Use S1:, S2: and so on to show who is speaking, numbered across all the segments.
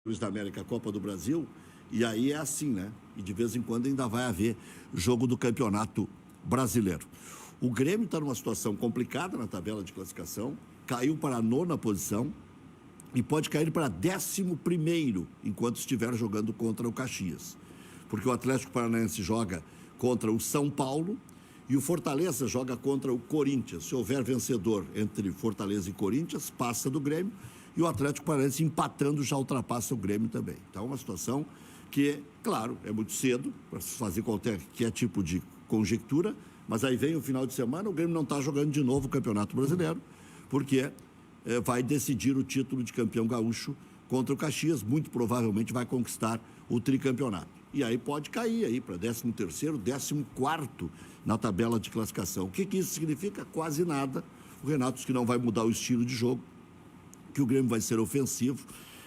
S1: da América, Copa do Brasil, e aí é assim, né? E de vez em quando ainda vai haver jogo do Campeonato Brasileiro. O Grêmio está numa situação complicada na tabela de classificação, caiu para a 9ª posição e pode cair para 11º enquanto estiver jogando contra o Caxias. Porque o Atlético Paranaense joga contra o São Paulo e o Fortaleza joga contra o Corinthians. Se houver vencedor entre Fortaleza e Corinthians, passa do Grêmio. E o Atlético Paranaense empatando já ultrapassa o Grêmio também. Então é uma situação que, claro, é muito cedo para se fazer qualquer tipo de conjectura, mas aí vem o final de semana, o Grêmio não está jogando de novo o Campeonato Brasileiro, porque vai decidir o título de campeão gaúcho contra o Caxias, muito provavelmente vai conquistar o tricampeonato. E aí pode cair aí para 13º, 14º na tabela de classificação. O que isso significa? Quase nada. O Renato diz que não vai mudar o estilo de jogo, que o Grêmio vai ser ofensivo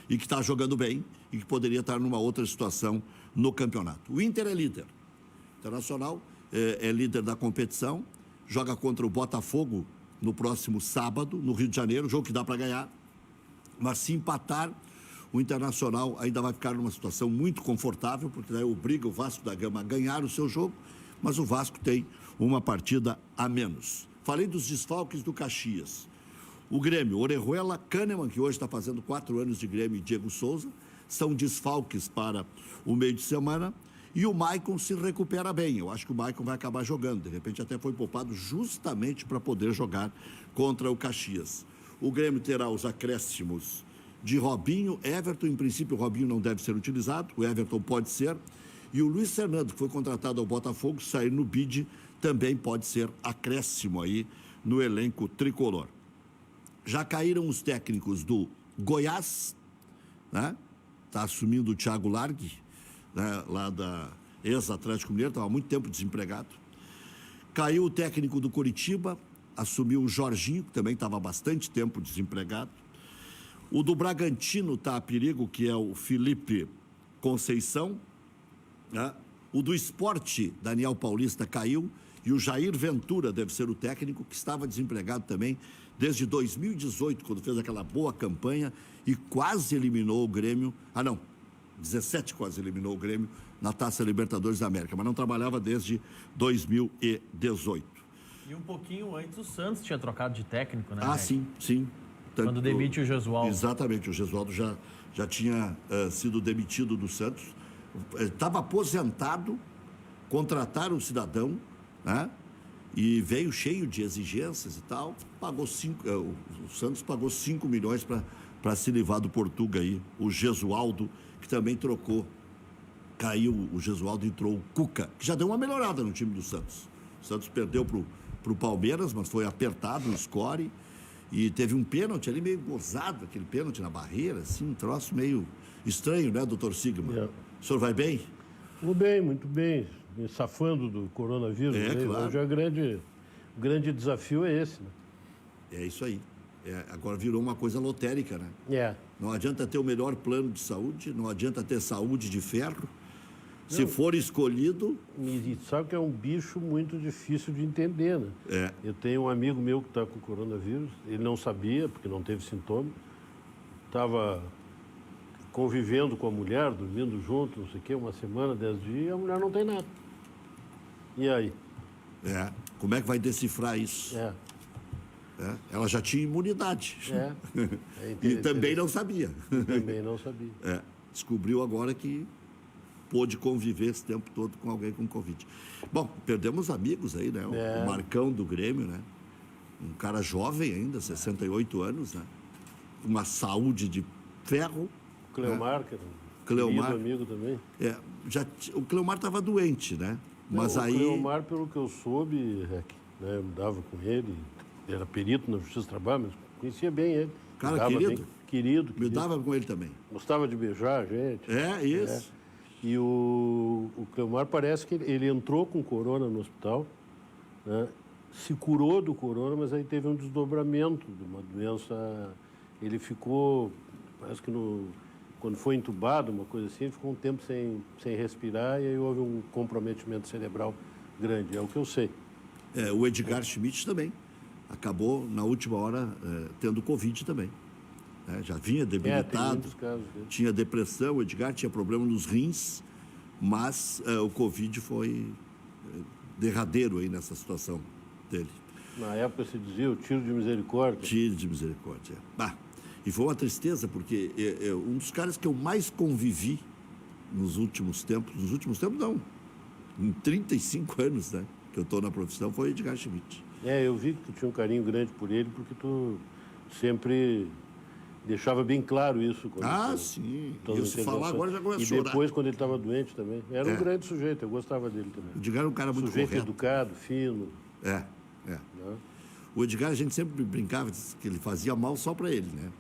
S1: e que está jogando bem e que poderia estar numa outra situação no campeonato. O Inter é líder. Internacional é líder da competição, joga contra o Botafogo no próximo sábado, no Rio de Janeiro, jogo que dá para ganhar, mas se empatar, o Internacional ainda vai ficar numa situação muito confortável, porque daí obriga o Vasco da Gama a ganhar o seu jogo, mas o Vasco tem uma partida a menos. Falei dos desfalques do Caxias. O Grêmio, Orejuela, Kahneman, que hoje está fazendo 4 anos de Grêmio, e Diego Souza, são desfalques para o meio de semana. E o Maicon se recupera bem. Eu acho que o Maicon vai acabar jogando. De repente até foi poupado justamente para poder jogar contra o Caxias. O Grêmio terá os acréscimos de Robinho, Everton. Em princípio, o Robinho não deve ser utilizado. O Everton pode ser. E o Luiz Fernando, que foi contratado ao Botafogo, sair no bid, também pode ser acréscimo aí no elenco tricolor. Já caíram os técnicos do Goiás, né? Está assumindo o Thiago Largue, né? Lá da ex-Atlético Mineiro, estava há muito tempo desempregado. Caiu o técnico do Coritiba, assumiu o Jorginho, que também estava há bastante tempo desempregado. O do Bragantino está a perigo, que é o Felipe Conceição, né? O do Sport, Daniel Paulista, caiu. E o Jair Ventura deve ser o técnico, que estava desempregado também desde 2018, quando fez aquela boa campanha e quase eliminou o Grêmio. 17 quase eliminou o Grêmio na Taça Libertadores da América, mas não trabalhava desde 2018.
S2: E um pouquinho antes o Santos tinha trocado de técnico, né?
S1: Sim.
S2: Quando demite o Gesualdo.
S1: Exatamente, o Gesualdo já tinha sido demitido do Santos. Estava aposentado, contrataram o cidadão, né? E veio cheio de exigências e tal, o Santos pagou 5 milhões para se livrar do Portuga aí, o Gesualdo, que também trocou, caiu o Gesualdo e entrou o Cuca, que já deu uma melhorada no time do Santos. O Santos perdeu pro Palmeiras, mas foi apertado no score, e teve um pênalti ali meio gozado, aquele pênalti na barreira, assim, um troço meio estranho, né, doutor Sigma? O senhor vai bem?
S3: Vou bem, muito bem. Me safando do coronavírus.
S1: Claro.
S3: Hoje o grande desafio é esse, né?
S1: É isso aí. Agora virou uma coisa lotérica, né? Não adianta ter o melhor plano de saúde, não adianta ter saúde de ferro. Se for escolhido...
S3: E sabe que é um bicho muito difícil de entender, né? Eu tenho um amigo meu que está com coronavírus, ele não sabia, porque não teve sintoma, estava convivendo com a mulher, dormindo junto, não sei o quê, 1 semana, 10 dias, e a mulher não tem nada. E aí?
S1: Como é que vai decifrar isso? Ela já tinha imunidade. E também não sabia. Descobriu agora que pôde conviver esse tempo todo com alguém com Covid. Bom, perdemos amigos aí, né? O Marcão do Grêmio, né? Um cara jovem ainda, 68 anos, né? Uma saúde de ferro.
S3: O Cleomar, que era um amigo também.
S1: O Cleomar estava doente, né? Mas
S3: o Cleomar, pelo que eu soube, né, eu mudava com ele, era perito na Justiça do Trabalho, mas conhecia bem ele.
S1: Cara querido?
S3: Bem, querido.
S1: Me dava com ele também.
S3: Gostava de beijar a gente.
S1: Isso.
S3: E o Cleomar parece que ele entrou com corona no hospital, né, se curou do corona, mas aí teve um desdobramento de uma doença. Ele ficou, parece que quando foi entubado, uma coisa assim, ele ficou um tempo sem respirar e aí houve um comprometimento cerebral grande, é o que eu sei.
S1: O Edgar Schmidt também acabou, na última hora, tendo Covid também. né? Já vinha
S3: tem
S1: debilitado,
S3: muitos casos dele.
S1: tinha depressão, o Edgar tinha problema nos rins, mas o Covid foi derradeiro aí nessa situação dele.
S3: Na época se dizia o tiro de misericórdia.
S1: Tiro de misericórdia. E foi uma tristeza, porque um dos caras que eu mais convivi nos últimos tempos não, em 35 anos, né, que eu estou na profissão, foi Edgar Schmidt.
S3: Eu vi que tu tinha um carinho grande por ele, porque tu sempre deixava bem claro isso.
S1: Sim. E se falar agora já começa a chorar.
S3: E depois, quando ele estava doente também. Era um grande sujeito, eu gostava dele também.
S1: O Edgar era um cara muito
S3: sujeito
S1: correto.
S3: educado, fino.
S1: Né? O Edgar, a gente sempre brincava que ele fazia mal só para ele, né?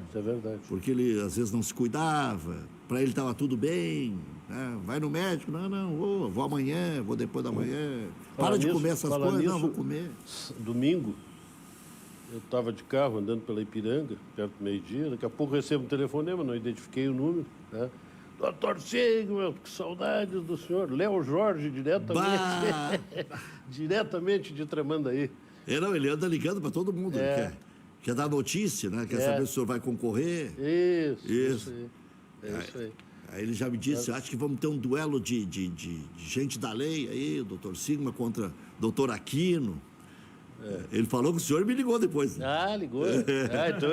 S3: Isso é verdade.
S1: Porque ele, às vezes, não se cuidava, para ele estava tudo bem, né? Vai no médico, não, vou amanhã, vou depois da manhã. Para de comer essas coisas, não, vou comer.
S3: Domingo, eu estava de carro andando pela Ipiranga, perto do meio-dia, daqui a pouco recebo um telefonema, não identifiquei o número, né? Doutor Sigma, que saudades do senhor. Léo Jorge, diretamente de Tramandaí.
S1: Ele anda ligando para todo mundo, ele quer dar notícia, né? Quer saber se o senhor vai concorrer.
S3: Isso aí. Isso aí.
S1: Aí ele já me disse, acho que vamos ter um duelo de gente da lei aí, o doutor Sigma contra o doutor Aquino. Ele falou que o senhor me ligou depois.
S3: Né? Ligou. Então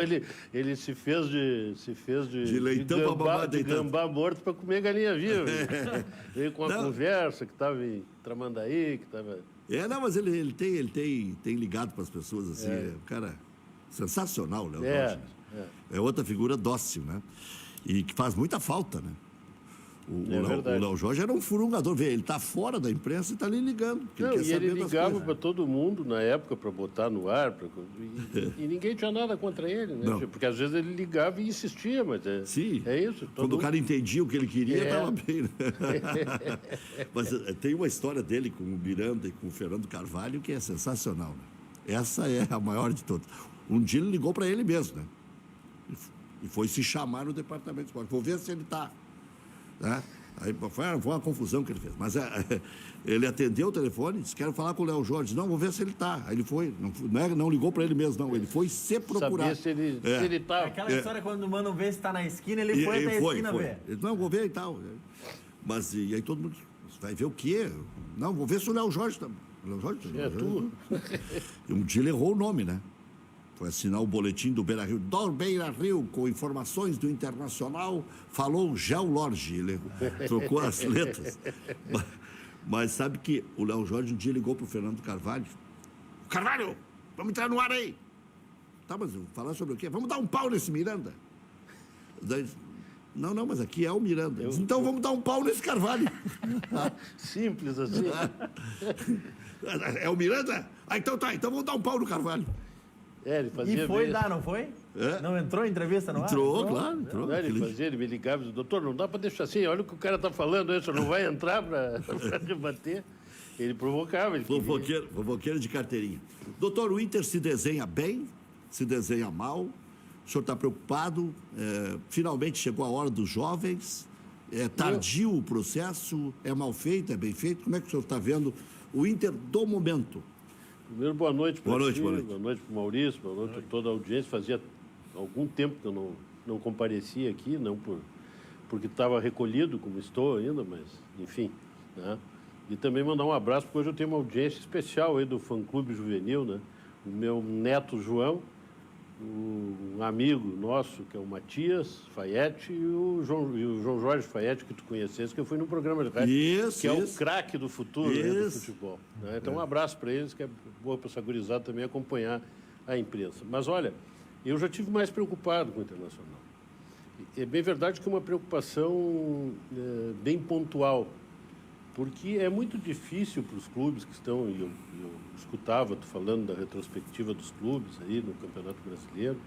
S3: ele se fez de
S1: leitão para mamar deitado.
S3: Gambá morto para comer galinha viva. Veio com a conversa que estava em Tramandaí, que estava...
S1: Mas ele tem ligado para as pessoas, assim, é um cara sensacional, né? É outra figura dócil, né? E que faz muita falta, né? O Léo Jorge era um furungador. Ele está fora da imprensa e está ali ligando.
S3: Ele ligava para todo mundo na época para botar no ar. E ninguém tinha nada contra ele, né?
S1: Não.
S3: Porque às vezes ele ligava e insistia, mas
S1: Sim.
S3: É isso.
S1: Quando o cara entendia o que ele queria, estava bem. Né? Mas tem uma história dele com o Miranda e com o Fernando Carvalho que é sensacional. Né? Essa é a maior de todas. Um dia ele ligou para ele mesmo, né? E foi se chamar no departamento de esporte. Vou ver se ele está. Né? Aí foi uma confusão que ele fez. Mas ele atendeu o telefone, disse: quero falar com o Léo Jorge. Não, vou ver se ele está. Aí ele foi, não ligou para ele mesmo, não. Ele foi se procurar.
S3: Saber se ele estava.
S2: Aquela história quando mandam ver se está na esquina, ele foi até a esquina ver.
S1: Ele, não, vou ver e tal. Mas e aí todo mundo vai ver o quê? Não, vou ver se o Léo Jorge está. O Léo Jorge está.
S3: Tu.
S1: E um dia ele errou o nome, né? Foi assinar o boletim do Beira-Rio. Do Beira-Rio, com informações do Internacional, falou Gel Lorge. Ele trocou as letras. Mas sabe que o Léo Jorge um dia ligou para o Fernando Carvalho. Carvalho, vamos entrar no ar aí. Tá, mas falar sobre o quê? Vamos dar um pau nesse Miranda. Daí, não, mas aqui é o Miranda. Então vamos dar um pau nesse Carvalho.
S3: Simples assim.
S1: É o Miranda? Então tá, então vamos dar um pau no Carvalho.
S3: Ele fazia.
S2: E foi dar, não foi? Não entrou em entrevista no ar?
S1: Entrou, claro, entrou.
S3: Ele me ligava e dizia: doutor, não dá para deixar assim, olha o que o cara está falando, isso não vai entrar para debater. Ele provocava.
S1: Fofoqueiro de carteirinha. Doutor, o Inter se desenha bem, se desenha mal, o senhor está preocupado, finalmente chegou a hora dos jovens, é tardio o processo, é mal feito, é bem feito, como é que o senhor está vendo o Inter do momento?
S3: Primeiro, boa noite para ti,
S1: boa noite
S3: para o Maurício, boa noite a toda a audiência. Fazia algum tempo que eu não comparecia aqui, não porque estava recolhido, como estou ainda, mas, enfim. Né? E também mandar um abraço, porque hoje eu tenho uma audiência especial aí do fã-clube juvenil, né? O meu neto João, um amigo nosso, que é o Matias Faiete, e o João Jorge Faiete, que tu conhecesse, que eu fui num programa de rádio, que é o craque do futuro, né, do futebol. Né? Então, um abraço para eles, que é boa para essa gurizada também acompanhar a imprensa. Mas, olha, eu já tive mais preocupado com o Internacional. É bem verdade que é uma preocupação bem pontual, porque é muito difícil para os clubes que estão, e eu escutava tu falando da retrospectiva dos clubes aí no Campeonato Brasileiro,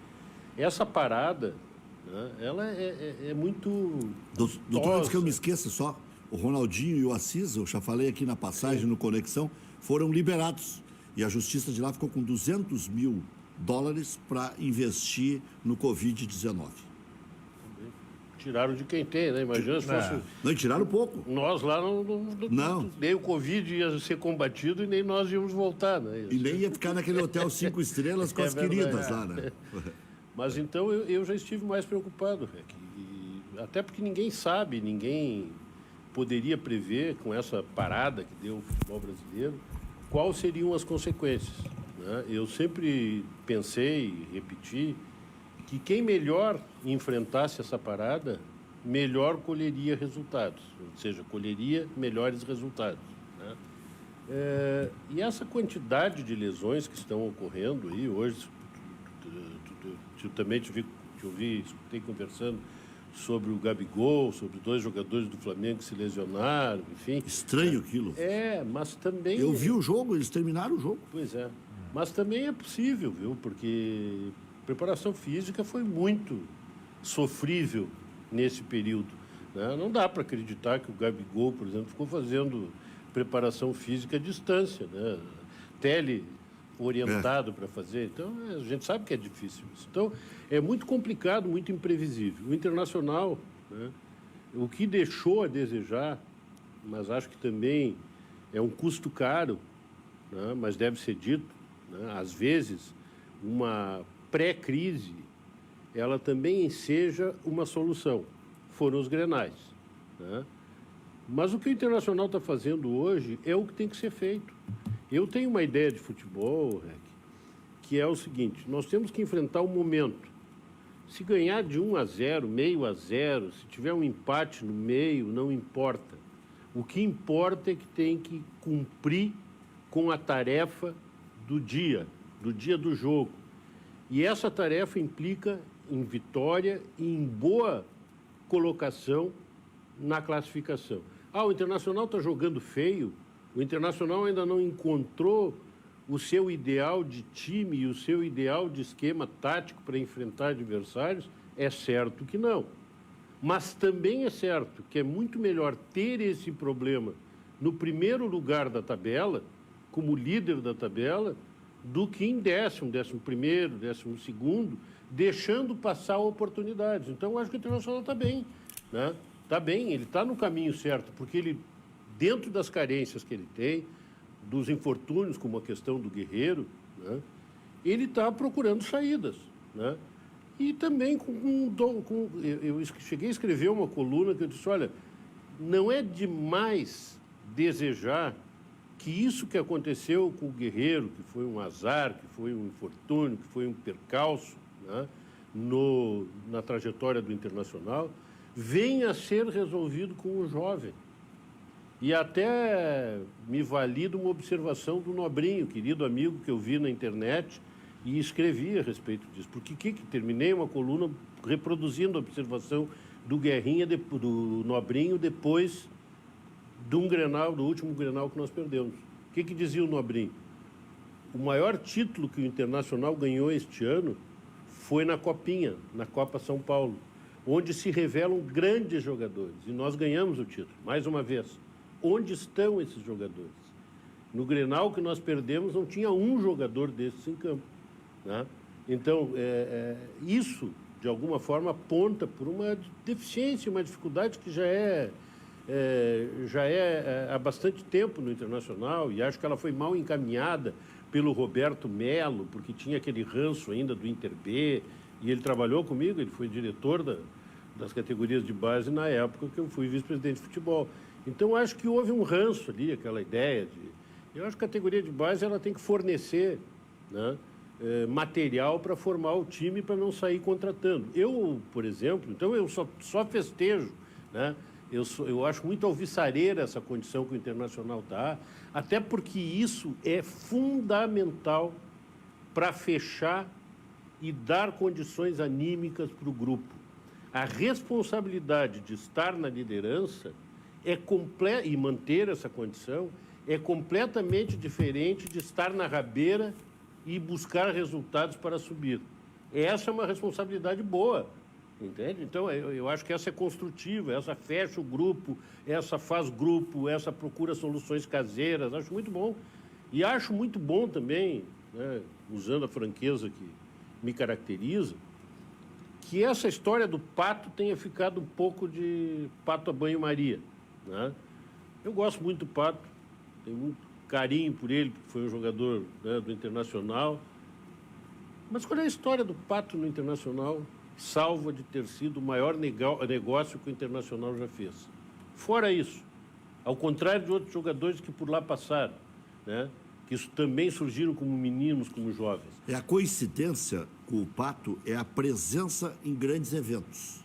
S3: essa parada, né, ela é muito...
S1: Doutor, antes que eu me esqueça só, o Ronaldinho e o Assis, eu já falei aqui na passagem, no Conexão, foram liberados. E a justiça de lá ficou com $200 mil para investir no Covid-19.
S3: Tiraram de quem tem, né? Imagina se fosse...
S1: Não, tiraram pouco.
S3: Nós lá não. Nem o Covid ia ser combatido e nem nós íamos voltar, né?
S1: E nem ia ficar naquele hotel 5 estrelas com as queridas lá, né?
S3: Mas então eu já estive mais preocupado, Rec. Até porque ninguém sabe, ninguém poderia prever com essa parada que deu o futebol brasileiro quais seriam as consequências, né? Eu sempre pensei e repeti que quem melhor enfrentasse essa parada, melhor colheria resultados, ou seja, colheria melhores resultados, né? E essa quantidade de lesões que estão ocorrendo aí, hoje, eu também te ouvi, escutei conversando sobre o Gabigol, sobre 2 jogadores do Flamengo que se lesionaram, enfim.
S1: Estranho aquilo.
S3: Mas também...
S1: Eu vi o jogo, eles terminaram o jogo.
S3: Pois é. Mas também é possível, viu? Porque preparação física foi muito sofrível nesse período, né? Não dá para acreditar que o Gabigol, por exemplo, ficou fazendo preparação física à distância, né? Orientado para fazer. Então, a gente sabe que é difícil isso. Então, é muito complicado, muito imprevisível. O Internacional, né, o que deixou a desejar, mas acho que também é um custo caro, né, mas deve ser dito, né, às vezes, uma pré-crise, ela também seja uma solução. Foram os Grenais, né? Mas o que o Internacional está fazendo hoje é o que tem que ser feito. Eu tenho uma ideia de futebol, Rec, que é o seguinte: nós temos que enfrentar o momento. Se ganhar de 1-0, meio a 0, se tiver um empate no meio, não importa. O que importa é que tem que cumprir com a tarefa do dia do jogo. E essa tarefa implica em vitória e em boa colocação na classificação. O Internacional está jogando feio. O Internacional ainda não encontrou o seu ideal de time e o seu ideal de esquema tático para enfrentar adversários? É certo que não. Mas também é certo que é muito melhor ter esse problema no primeiro lugar da tabela, como líder da tabela, do que em 10º, 11º, 12º, deixando passar oportunidades. Então, eu acho que o Internacional está bem, né? Está bem, ele está no caminho certo, porque ele, dentro das carências que ele tem, dos infortúnios, como a questão do Guerreiro, né, ele está procurando saídas, né? E também eu cheguei a escrever uma coluna que eu disse: olha, não é demais desejar que isso que aconteceu com o Guerreiro, que foi um azar, que foi um infortúnio, que foi um percalço, né, na trajetória do Internacional, venha a ser resolvido com o jovem. E até me valido uma observação do Nobrinho, querido amigo que eu vi na internet, e escrevi a respeito disso. Porque terminei uma coluna reproduzindo a observação do Guerrinha, do Nobrinho, depois de um Grenal, do último Grenal que nós perdemos. O que dizia o Nobrinho? O maior título que o Internacional ganhou este ano foi na Copinha, na Copa São Paulo, onde se revelam grandes jogadores. E nós ganhamos o título, mais uma vez. Onde estão esses jogadores? No Grenal que nós perdemos, não tinha um jogador desses em campo, né? Então, isso, de alguma forma, aponta por uma deficiência, uma dificuldade que já é há bastante tempo no Internacional, e acho que ela foi mal encaminhada pelo Roberto Melo, porque tinha aquele ranço ainda do Inter B, e ele trabalhou comigo, ele foi diretor das categorias de base na época que eu fui vice-presidente de futebol. Então, acho que houve um ranço ali, aquela ideia de... Eu acho que a categoria de base ela tem que fornecer, né, material para formar o time, para não sair contratando. Eu, por exemplo, então eu só festejo, né? Eu acho muito alvissareira essa condição que o Internacional está, até porque isso é fundamental para fechar e dar condições anímicas para o grupo. A responsabilidade de estar na liderança e manter essa condição é completamente diferente de estar na rabeira e buscar resultados para subir. Essa é uma responsabilidade boa, entende? Então, eu acho que essa é construtiva, essa fecha o grupo, essa faz grupo, essa procura soluções caseiras, acho muito bom. E acho muito bom também, né, usando a franqueza que me caracteriza, que essa história do Pato tenha ficado um pouco de pato a banho-maria, né? Eu gosto muito do Pato, tenho muito carinho por ele, porque foi um jogador, né, do Internacional. Mas qual é a história do Pato no Internacional, salvo de ter sido o maior negócio que o Internacional já fez? Fora isso, ao contrário de outros jogadores que por lá passaram, né? Que isso também surgiram como meninos, como jovens.
S1: A coincidência com o Pato é a presença em grandes eventos.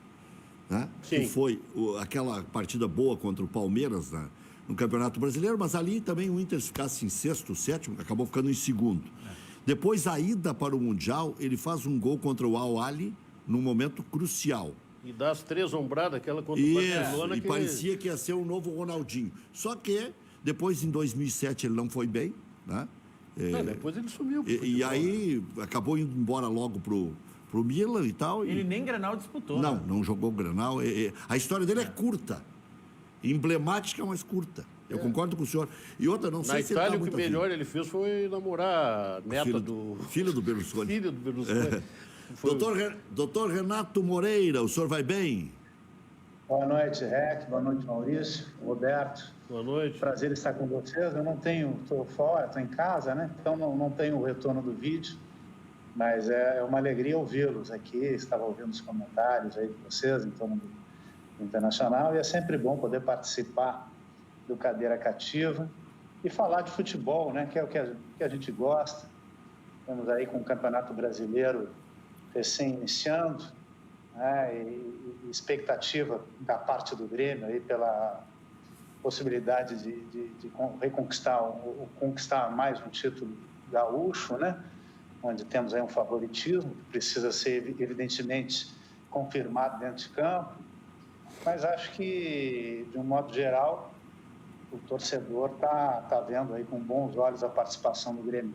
S1: Né?
S3: Sim.
S1: Que foi aquela partida boa contra o Palmeiras, né, no Campeonato Brasileiro, mas ali também o Inter ficasse em sexto, sétimo, acabou ficando em segundo. Depois, a ida para o Mundial, ele faz um gol contra o Al-Ahly num momento crucial.
S3: E dá as 3 ombradas, aquela contra o Barcelona.
S1: E parecia que ia ser o novo Ronaldinho. Só que, depois, em 2007, ele não foi bem, né?
S3: Depois ele sumiu.
S1: E aí, acabou indo embora logo pro Milan e tal.
S2: Ele nem Grenal disputou,
S1: Não,
S2: né?
S1: não jogou o Grenal. A história dele é curta. Emblemática, mas curta. Eu concordo com o senhor. E outra, não sei
S3: Na
S1: se
S3: Itália,
S1: ele
S3: o que melhor ele fez foi namorar a neta do...
S1: filho do Berlusconi.
S3: Filho do Berlusconi.
S1: Doutor Renato Moreira, o senhor vai bem?
S4: Boa noite, Rec. Boa noite, Maurício, Roberto.
S3: Boa noite.
S4: Prazer estar com vocês. Eu não tenho, estou fora, estou em casa, né? Então não tenho o retorno do vídeo, mas é uma alegria ouvi-los aqui. Estava ouvindo os comentários aí de vocês em torno do Internacional e é sempre bom poder participar do Cadeira Cativa e falar de futebol, né? Que é o que a gente gosta. Estamos aí com o Campeonato Brasileiro recém-iniciando, né? E expectativa da parte do Grêmio aí pela possibilidade de conquistar mais um título gaúcho, né? Onde temos aí um favoritismo que precisa ser evidentemente confirmado dentro de campo, mas acho que de um modo geral o torcedor tá vendo aí com bons olhos a participação do Grêmio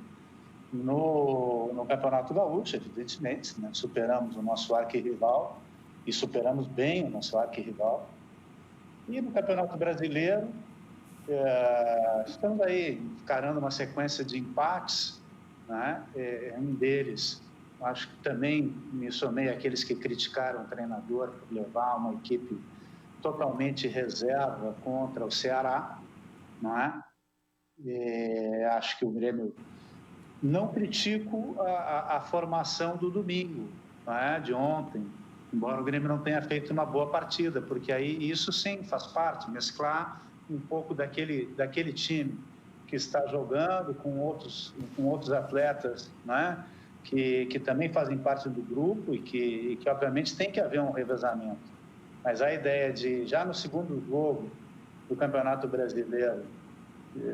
S4: no Campeonato Gaúcho, evidentemente, né? Superamos o nosso arquirrival e superamos bem o nosso arquirrival. E no Campeonato Brasileiro, estamos aí encarando uma sequência de empates, né? Um deles, acho que também me somei àqueles que criticaram o treinador por levar uma equipe totalmente reserva contra o Ceará, né? Acho que o Grêmio... Não critico a formação do domingo, né? De ontem, embora o Grêmio não tenha feito uma boa partida, porque aí isso sim faz parte, mesclar um pouco daquele time que está jogando com outros atletas, né? Que também fazem parte do grupo e que obviamente tem que haver um revezamento. Mas a ideia de, já no segundo jogo do Campeonato Brasileiro,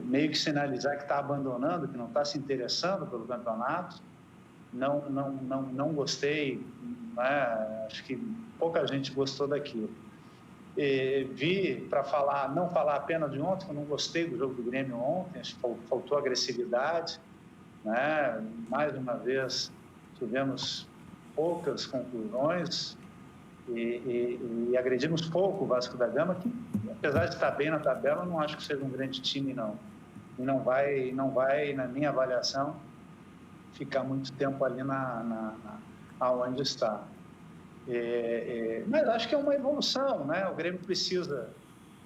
S4: meio que sinalizar que está abandonando, que não está se interessando pelo campeonato, não gostei, né? Acho que pouca gente gostou daquilo. Vi para não falar apenas de ontem, que eu não gostei do jogo do Grêmio ontem, acho que faltou agressividade, né? Mais uma vez tivemos poucas conclusões e agredimos pouco o Vasco da Gama, que apesar de estar bem na tabela, eu não acho que seja um grande time, não. E não vai, na minha avaliação, ficar muito tempo ali aonde está. Mas acho que é uma evolução, né? O Grêmio precisa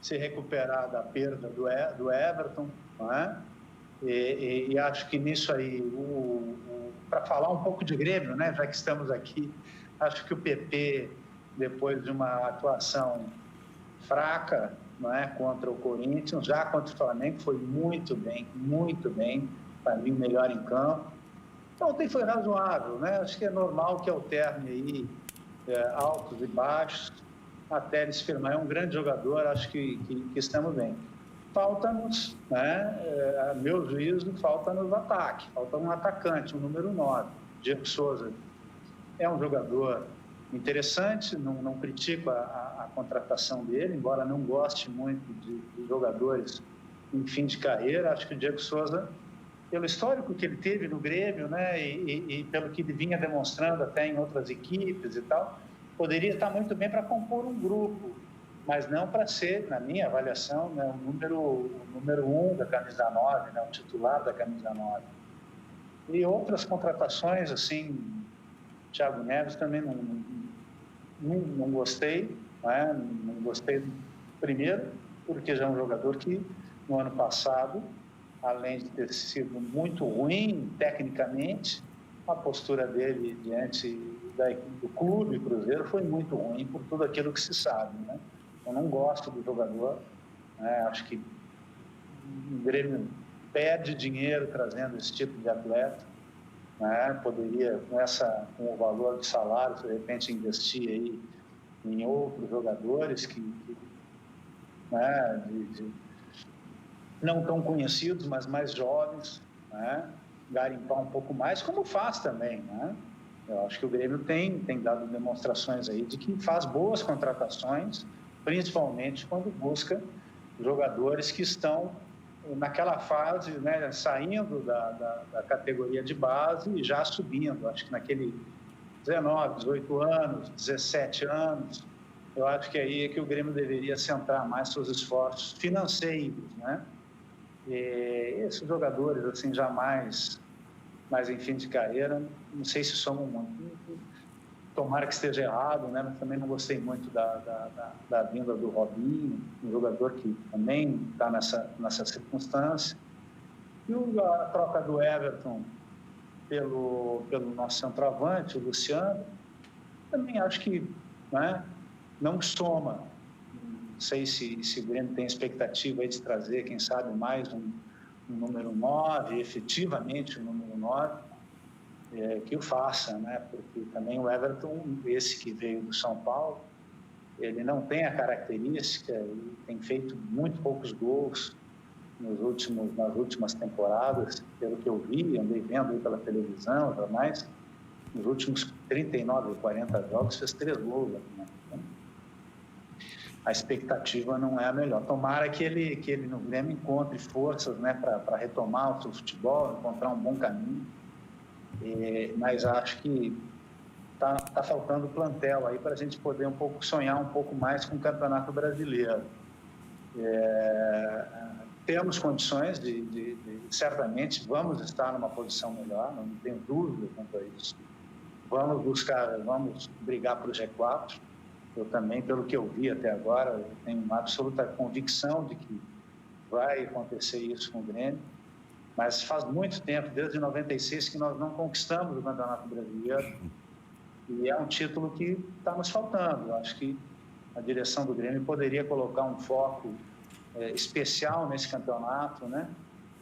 S4: se recuperar da perda do Everton, não é? E acho que nisso aí, para falar um pouco de Grêmio, né? Já que estamos aqui, acho que o PP, depois de uma atuação fraca, não é, contra o Corinthians, já contra o Flamengo, foi muito bem, para mim, melhor em campo. Então, ontem foi razoável, né? Acho que é normal que alterne aí altos e baixos, até ele se firmar. É um grande jogador, acho que estamos bem. Falta-nos, né, a meu juízo, falta-nos ataque, falta um atacante, um número 9. Diego Souza é um jogador interessante, não critico a contratação dele, embora não goste muito de jogadores em fim de carreira. Acho que o Diego Souza, pelo histórico que ele teve no Grêmio, né, e pelo que ele vinha demonstrando até em outras equipes e tal, poderia estar muito bem para compor um grupo, mas não para ser, na minha avaliação, né, o número 1 da camisa 9, né, o titular da camisa 9. E outras contratações, assim, Thiago Neves também não gostei, né? Não gostei primeiro, porque já é um jogador que no ano passado, além de ter sido muito ruim tecnicamente, a postura dele diante do clube Cruzeiro foi muito ruim por tudo aquilo que se sabe, né? Eu não gosto do jogador, né? Acho que o Grêmio perde dinheiro trazendo esse tipo de atleta, né? Poderia, com o valor de salário, de repente investir aí em outros jogadores né? Não tão conhecidos, mas mais jovens, né? Garimpar um pouco mais, como faz também, né? Eu acho que o Grêmio tem dado demonstrações aí de que faz boas contratações, principalmente quando busca jogadores que estão naquela fase, né, saindo da categoria de base e já subindo. Acho que naquele 19, 18 anos, 17 anos, eu acho que aí é que o Grêmio deveria centrar mais seus esforços financeiros, né? E esses jogadores, assim, jamais em fim de carreira, não sei se somam muito. Tomara que esteja errado, né? Mas também não gostei muito da vinda do Robinho, um jogador que também está nessa circunstância. E a troca do Everton pelo nosso centroavante, o Luciano, também acho que, né, não soma. Não sei se o Grêmio tem expectativa aí de trazer, quem sabe, mais um número 9, efetivamente um número 9, que o faça, né? Porque também o Everton, esse que veio do São Paulo, ele não tem a característica, ele tem feito muito poucos gols nas últimas temporadas, pelo que eu vi, andei vendo aí pela televisão, jornais, nos últimos 39 ou 40 jogos fez 3 gols, né? A expectativa não é a melhor. Tomara que ele no Grêmio encontre forças, né, para retomar o seu futebol, encontrar um bom caminho. Mas acho que tá faltando plantel aí para a gente poder sonhar um pouco mais com o Campeonato Brasileiro. Temos condições certamente vamos estar numa posição melhor, não tenho dúvida quanto a isso. Vamos brigar para o G4. Eu também, pelo que eu vi até agora, eu tenho uma absoluta convicção de que vai acontecer isso com o Grêmio, mas faz muito tempo, desde 96, que nós não conquistamos o Campeonato Brasileiro e é um título que está nos faltando. Eu acho que a direção do Grêmio poderia colocar um foco especial nesse campeonato, né?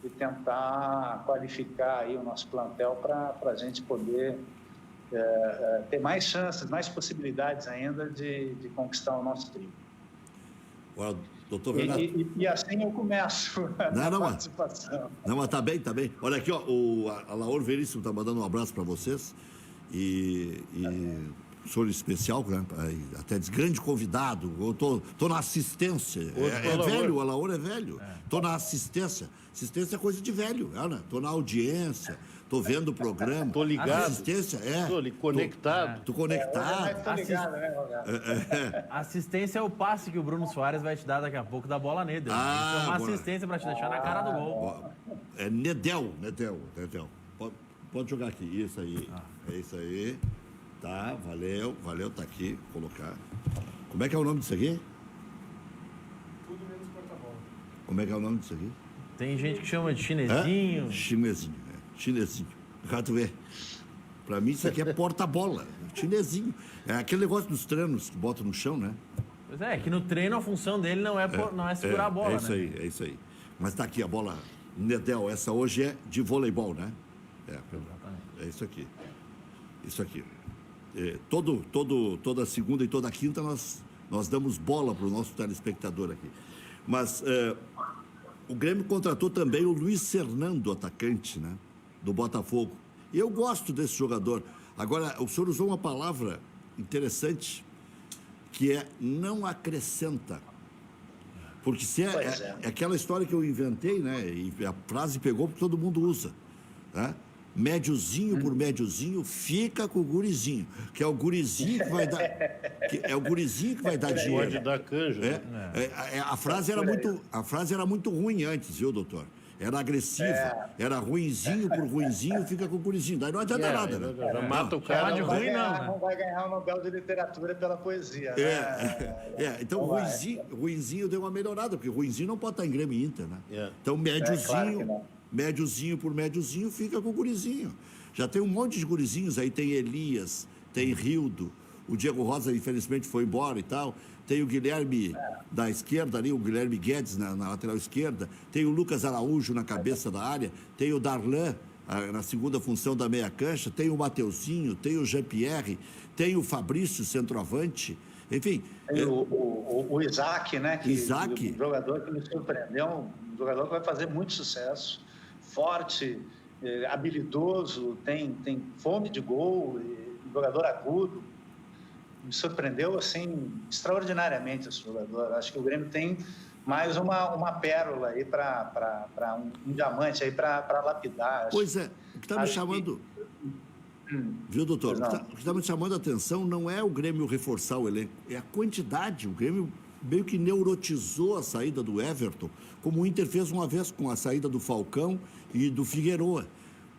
S4: E tentar qualificar aí o nosso plantel para a gente poder ter mais chances, mais possibilidades ainda de conquistar o nosso título.
S1: Agora, doutor Renato...
S4: E assim eu começo a participação.
S1: Não, mas tá bem. Olha aqui, ó, a Laor Veríssimo está mandando um abraço para vocês e senhor especial, né? Até diz, grande convidado, eu tô na assistência. É velho, o Alaor é velho. Tô na assistência. Assistência é coisa de velho, né? Tô na audiência, tô vendo o programa.
S3: Tô ligado.
S1: Assistência,
S3: Tô conectado.
S1: Tô conectado.
S4: Tô ligado, né, Roberto?
S2: Assistência é o passe que o Bruno Soares vai te dar daqui a pouco da bola Nedel. Então, uma assistência para te deixar na cara do gol.
S1: É Nedel. Pode jogar aqui. Isso aí. É isso aí. Tá, valeu, tá aqui, vou colocar. Como é que é o nome disso aqui?
S5: Tudo menos porta-bola.
S1: Como é que é o nome disso aqui?
S2: Tem gente que chama de chinesinho.
S1: Chinesinho. Tu vê. Pra mim isso aqui é porta-bola, chinesinho. É aquele negócio dos treinos que botam no chão, né?
S2: Pois é, que no treino a função dele não é segurar a bola, né?
S1: É isso aí. Mas tá aqui a bola Nedel, essa hoje é de voleibol, né? É isso aqui. Isso aqui. Toda segunda e toda quinta nós damos bola para o nosso telespectador aqui. Mas o Grêmio contratou também o Luiz Fernando, atacante, né, do Botafogo. E eu gosto desse jogador. Agora, o senhor usou uma palavra interessante, que é não acrescenta. Porque se é aquela história que eu inventei, né, e a frase pegou porque todo mundo usa, né? Médiozinho por médiozinho, fica com o gurizinho, que é o gurizinho que vai dar, dinheiro.
S3: Pode dar canja.
S1: A frase era muito ruim antes, viu, doutor? Era agressiva, era ruinzinho por ruinzinho, fica com o gurizinho. Daí não adianta nada, né?
S3: Já mata o cara.
S2: de ruim,
S4: não vai ganhar o Nobel de Literatura pela poesia.
S1: Então ruinzinho deu uma melhorada, porque ruinzinho não pode estar em Grêmio e Inter, né? Então
S4: claro
S1: médiozinho por médiozinho, fica com o gurizinho. Já tem um monte de gurizinhos aí, tem Elias, tem Rildo, o Diego Rosa, infelizmente, foi embora e tal. Tem o Guilherme da esquerda ali, o Guilherme Guedes na lateral esquerda. Tem o Lucas Araújo na cabeça da área. Tem o Darlan na segunda função da meia cancha. Tem o Mateuzinho, tem o Jean-Pierre, tem o Fabrício, centroavante. Enfim...
S4: Tem o Isaac, né?
S1: Isaac.
S4: Um jogador que me surpreendeu, um jogador que vai fazer muito sucesso. Forte, habilidoso, tem fome de gol, um jogador agudo. Me surpreendeu, assim, extraordinariamente esse jogador. Acho que o Grêmio tem mais uma pérola aí para um diamante aí para lapidar.
S1: Pois é, o que está me chamando... Viu, doutor? O que está me chamando a atenção não é o Grêmio reforçar o elenco, é a quantidade. O Grêmio meio que neurotizou a saída do Everton, como o Inter fez uma vez com a saída do Falcão e do Figueroa.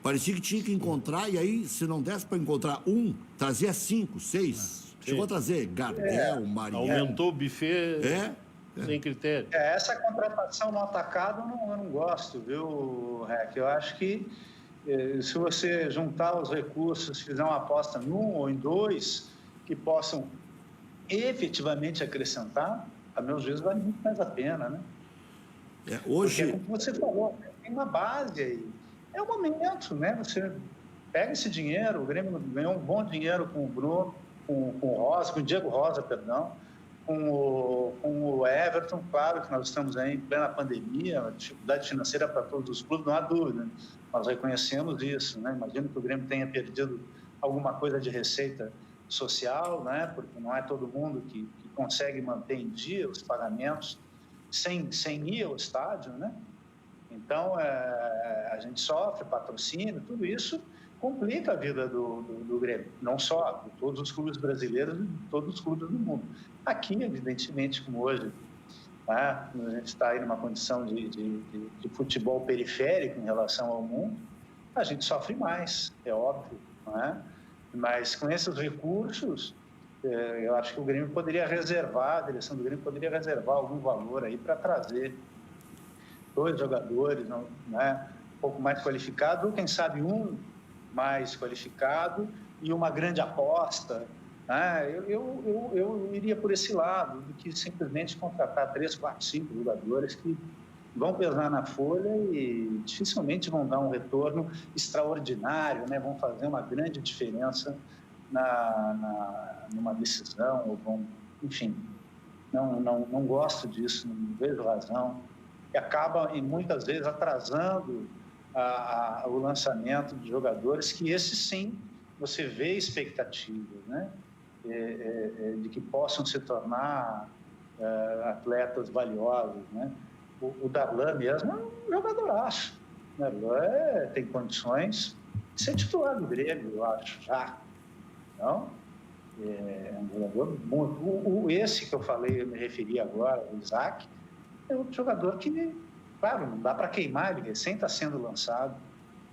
S1: Parecia que tinha que encontrar, e aí, se não desse para encontrar um, trazia 5, 6... Chegou a trazer Gardel, Marinho.
S3: Aumentou o buffet sem critério.
S4: Essa contratação no atacado eu não gosto, viu, Rec? Eu acho que se você juntar os recursos, fizer uma aposta num ou em dois que possam efetivamente acrescentar, a meu juízo vale muito mais a pena, né?
S1: Hoje...
S4: Porque, como você falou, tem uma base aí. É o momento, né? Você pega esse dinheiro, o Grêmio ganhou um bom dinheiro com o Bruno, com o Diego Rosa, perdão, com o Everton. Claro que nós estamos aí em plena pandemia, uma dificuldade financeira para todos os clubes, não há dúvida. Nós reconhecemos isso, né? Imagino que o Grêmio tenha perdido alguma coisa de receita social, né? Porque não é todo mundo que consegue manter em dia os pagamentos sem ir ao estádio, né? Então, a gente sofre patrocínio, tudo isso complica a vida do Grêmio, não só de todos os clubes brasileiros, de todos os clubes do mundo. Aqui, evidentemente, como hoje, né, a gente está aí numa condição de futebol periférico em relação ao mundo, a gente sofre mais, é óbvio, não é? Mas com esses recursos, eu acho que o Grêmio poderia reservar, a direção do Grêmio poderia reservar algum valor aí para trazer 2 jogadores, né, um pouco mais qualificados, ou quem sabe um mais qualificado e uma grande aposta, né? Eu iria por esse lado, do que simplesmente contratar 3, 4, 5 jogadores que vão pesar na folha e dificilmente vão dar um retorno extraordinário, né? Vão fazer uma grande diferença numa decisão, ou vão, enfim, não gosto disso, não vejo razão, e acaba, e muitas vezes, atrasando o lançamento de jogadores que, esses sim, você vê expectativas, né? De que possam se tornar atletas valiosos, né? O Darlan mesmo é um jogadoraço. O Darlan tem condições de ser titular do Grêmio, eu acho, já. Então, é um jogador muito... Esse que eu falei, eu me referi agora, o Isaac, é outro jogador que, claro, não dá para queimar, ele recém está sendo lançado,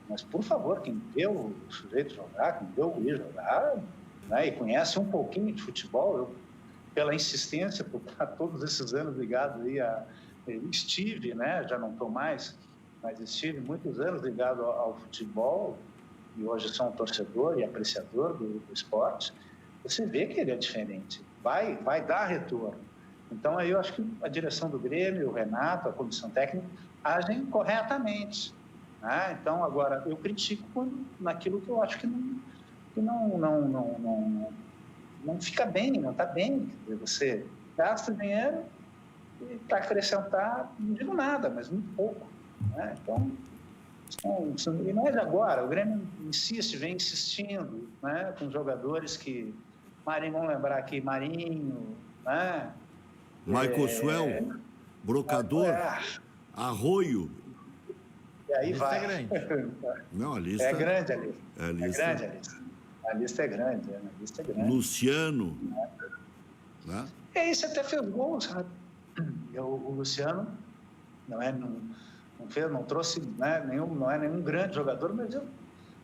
S4: mas, por favor, quem vê o sujeito jogar, quem vê o Guri jogar, né, e conhece um pouquinho de futebol, eu, pela insistência, por estar todos esses anos ligado aí estive, né, já não estou mais, mas estive muitos anos ligado ao futebol, e hoje sou um torcedor e apreciador do esporte, você vê que ele é diferente, vai dar retorno. Então, aí eu acho que a direção do Grêmio, o Renato, a comissão técnica, agem corretamente, né? Então, agora, eu critico naquilo que eu acho que não fica bem, não está bem. Você gasta dinheiro e para acrescentar, não digo nada, mas muito pouco, né? Então, e não é de agora, o Grêmio vem insistindo, né, com jogadores que... vamos lembrar aqui, Marinho, né?
S1: Michael Swell, Brocador, Arroio.
S4: E aí vai.
S2: É grande.
S1: Não, a lista...
S4: É grande a lista.
S1: É grande
S4: a lista. A lista é grande, a lista é grande.
S1: Luciano. Né?
S4: E aí você até fez gol, sabe? O Luciano não trouxe, né, não é nenhum grande jogador, mas eu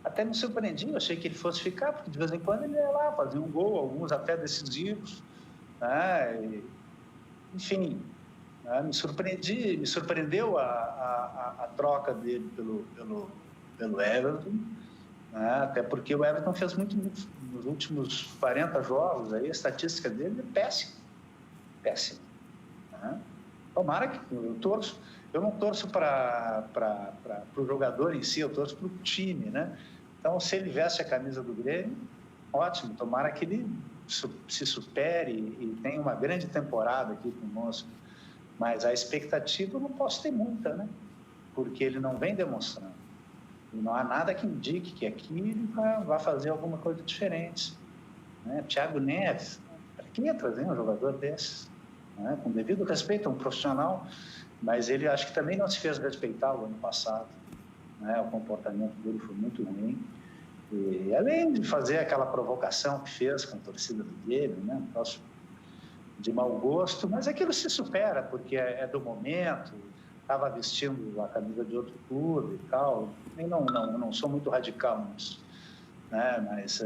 S4: até me surpreendi, eu achei que ele fosse ficar, porque de vez em quando ele ia lá fazer um gol, alguns até decisivos, né? Enfim, né? Me surpreendeu a troca dele pelo Everton, né? Até porque o Everton fez muito nos últimos 40 jogos, aí a estatística dele é péssima, péssima. Né? Tomara que eu não torço para o jogador em si, eu torço para o time, né? Então, se ele veste a camisa do Grêmio, ótimo, tomara que ele se supere e tenha uma grande temporada aqui conosco. Mas a expectativa eu não posso ter muita, né? Porque ele não vem demonstrando. E não há nada que indique que aqui ele vai fazer alguma coisa diferente. Né? Thiago Neves, para que ia trazer um jogador desses? Né? Com devido respeito a um profissional, mas ele acho que também não se fez respeitar o ano passado. Né? O comportamento dele foi muito ruim. E além de fazer aquela provocação que fez com a torcida do Grêmio, né? Um troço de mau gosto, mas aquilo se supera, porque é do momento, estava vestindo a camisa de outro clube e tal. E não sou muito radical nisso, né? Mas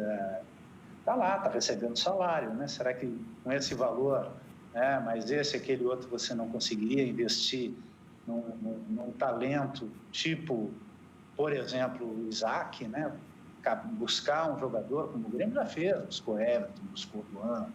S4: está lá, está recebendo salário, né? Será que com esse valor, né? Mas aquele outro você não conseguiria investir num talento tipo, por exemplo, o Isaac, né? Buscar um jogador como o Grêmio já fez, buscou Everton, buscou o Luan,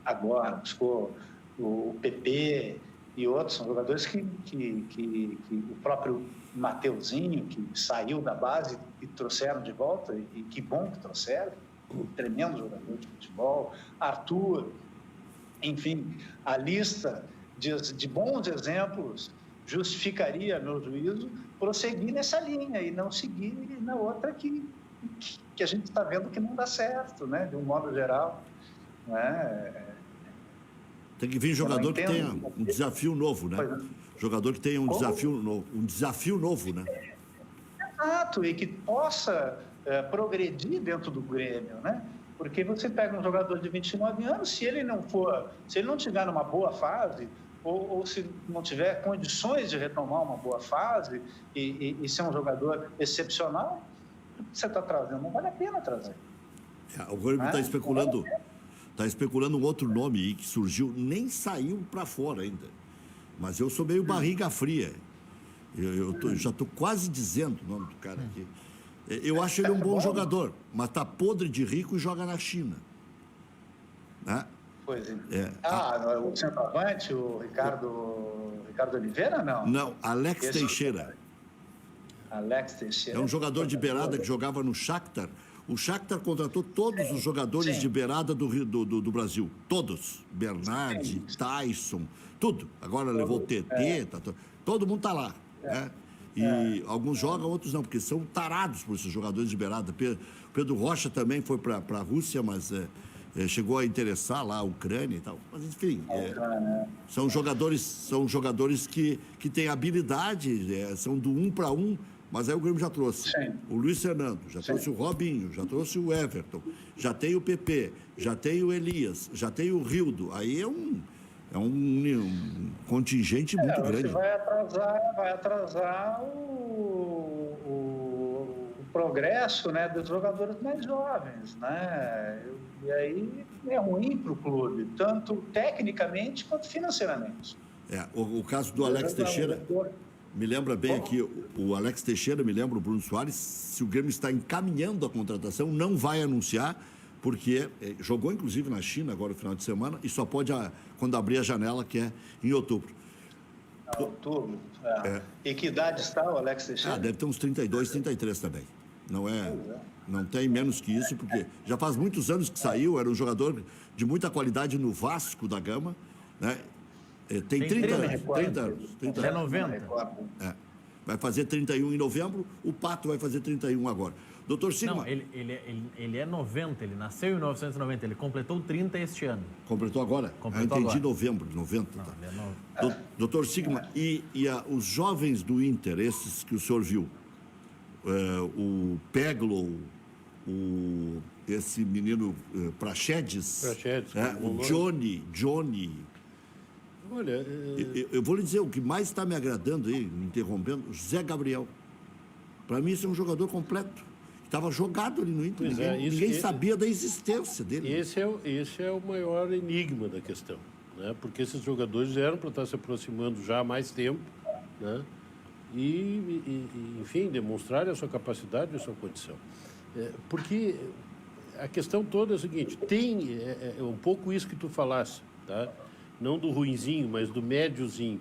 S4: agora buscou o PP e outros, são jogadores que o próprio Mateuzinho, que saiu da base e trouxeram de volta, e que bom que trouxeram, um tremendo jogador de futebol, Arthur, enfim, a lista de bons exemplos justificaria, a meu juízo, prosseguir nessa linha e não seguir na outra que a gente está vendo que não dá certo, né? De um modo geral. Né?
S1: Tem que vir jogador que tenha um desafio novo, né? Jogador que tenha um desafio novo, né?
S4: Exato, e que possa progredir dentro do Grêmio, né? Porque você pega um jogador de 29 anos, se ele não tiver numa boa fase, ou se não tiver condições de retomar uma boa fase e ser um jogador excepcional, o que você está trazendo? Não vale a pena trazer.
S1: O Grêmio está especulando um outro nome aí que surgiu, nem saiu para fora ainda. Mas eu sou meio barriga fria. Eu já estou quase dizendo o nome do cara aqui. Eu acho ele um bom jogador, mas está podre de rico e joga na China. Né?
S4: Pois é. O centroavante, o Ricardo Oliveira, não?
S1: Não, Alex Teixeira.
S4: Alex Teixeira.
S1: É um jogador de beirada que jogava no Shakhtar. O Shakhtar contratou todos os jogadores de beirada do Brasil. Todos. Bernardi, Tyson, tudo. Agora levou o TT, todo mundo está lá. Né? E alguns jogam, outros não, porque são tarados por esses jogadores de beirada. Pedro Rocha também foi para a Rússia, mas chegou a interessar lá a Ucrânia e tal. Mas, enfim, são jogadores que têm habilidade, são do 1 para 1. Mas aí o Grêmio já trouxe o Luiz Fernando, já trouxe o Robinho, já trouxe o Everton, já tem o PP, já tem o Elias, já tem o Rildo. Aí é um contingente muito grande.
S4: Vai atrasar o progresso, né, dos jogadores mais jovens, né? E aí é ruim para o clube, tanto tecnicamente quanto financeiramente.
S1: O caso do Alex Teixeira... Me lembra bem aqui, o Alex Teixeira, me lembra o Bruno Soares, se o Grêmio está encaminhando a contratação, não vai anunciar, porque jogou inclusive na China agora no final de semana e só pode quando abrir a janela, que é em outubro.
S4: Outubro. E que idade está o Alex Teixeira?
S1: Deve ter uns 32, 33 também. Não tem menos que isso, porque já faz muitos anos que saiu, era um jogador de muita qualidade no Vasco da Gama, né? Tem 30 anos.
S2: É 90.
S1: Vai fazer 31 em novembro, o Pato vai fazer 31 agora. Doutor Sigma.
S2: Não, ele é 90, ele nasceu em 1990, ele completou 30 este ano.
S1: Completou agora? Entendi agora. Novembro, 90. Não, tá. Ele é Doutor Sigma, e os jovens do Inter, esses que o senhor viu, o Peglow, esse menino Praxedes, o Johnny.
S3: Olha,
S1: eu vou lhe dizer, o que mais está me agradando aí, me interrompendo, Zé Gabriel. Para mim, esse é um jogador completo. Estava jogado ali no Inter, ninguém sabia da existência dele.
S3: Esse é o maior enigma da questão, né? Porque esses jogadores eram para estar se aproximando já há mais tempo, né? E enfim, demonstrarem a sua capacidade e a sua condição. Porque a questão toda é a seguinte, é um pouco isso que tu falasse, tá? Não do ruinzinho, mas do médiozinho.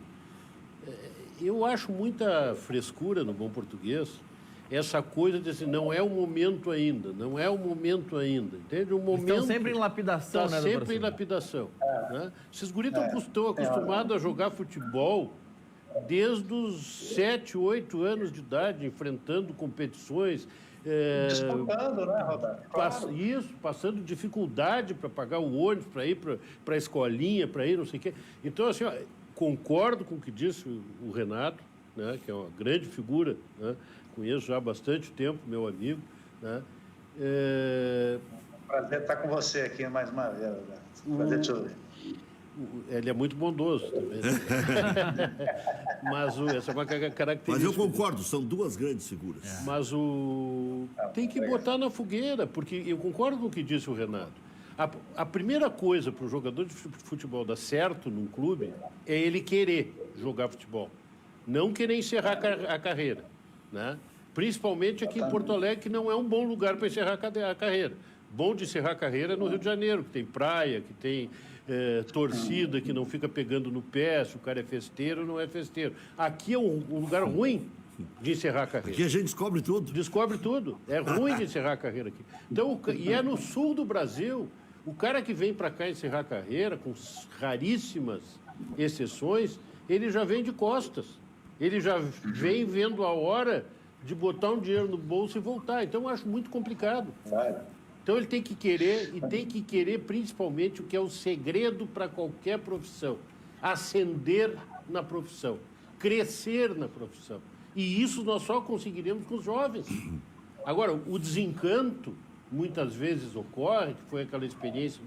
S3: Eu acho muita frescura, no bom português, essa coisa de assim, não é o momento ainda, entende? O momento
S2: estão sempre em lapidação,
S3: né? Está sempre em lapidação. Né? Esses guris estão acostumados a jogar futebol desde os 7, 8 anos de idade, enfrentando competições.
S4: Disputando, né, Roberto? Claro.
S3: Passando dificuldade para pagar o ônibus, para ir para a escolinha, para ir não sei o quê. Então, assim, concordo com o que disse o Renato, né, que é uma grande figura, né, conheço já há bastante tempo, meu amigo. Né,
S4: Prazer estar com você aqui mais uma vez, Roberto. Prazer te ouvir.
S3: Ele é muito bondoso também. Mas essa é uma característica.
S1: Mas eu concordo, são duas grandes figuras.
S3: Mas tem que botar na fogueira, porque eu concordo com o que disse o Renato. A primeira coisa para o jogador de futebol dar certo num clube é ele querer jogar futebol, não querer encerrar a carreira. Né? Principalmente aqui em Porto Alegre, que não é um bom lugar para encerrar a carreira. Bom de encerrar a carreira é no Rio de Janeiro, que tem praia, que tem torcida, que não fica pegando no pé, se o cara é festeiro ou não é festeiro. Aqui é um lugar ruim de encerrar a carreira.
S1: Aqui a gente descobre tudo.
S3: Descobre tudo. É ruim de encerrar a carreira aqui. Então, e é no sul do Brasil. O cara que vem para cá encerrar a carreira, com raríssimas exceções, ele já vem de costas. Ele já vem vendo a hora de botar um dinheiro no bolso e voltar. Então, eu acho muito complicado. Então, ele tem que querer, e tem que querer principalmente o que é o segredo para qualquer profissão. Ascender na profissão, crescer na profissão. E isso nós só conseguiremos com os jovens. Agora, o desencanto muitas vezes ocorre, que foi aquela experiência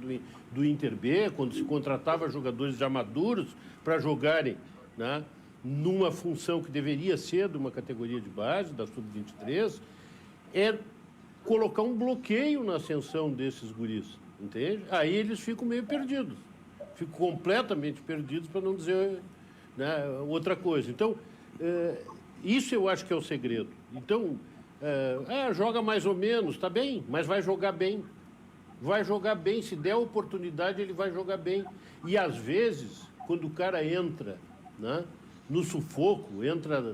S3: do Inter B, quando se contratava jogadores já maduros para jogarem, né, numa função que deveria ser de uma categoria de base, da Sub-23, é colocar um bloqueio na ascensão desses guris, entende? Aí eles ficam meio perdidos, ficam completamente perdidos, para não dizer, né, outra coisa. Então, isso eu acho que é o segredo. Então, joga mais ou menos, tá bem, mas vai jogar bem. Vai jogar bem, se der oportunidade, ele vai jogar bem. E, às vezes, quando o cara entra, né, no sufoco,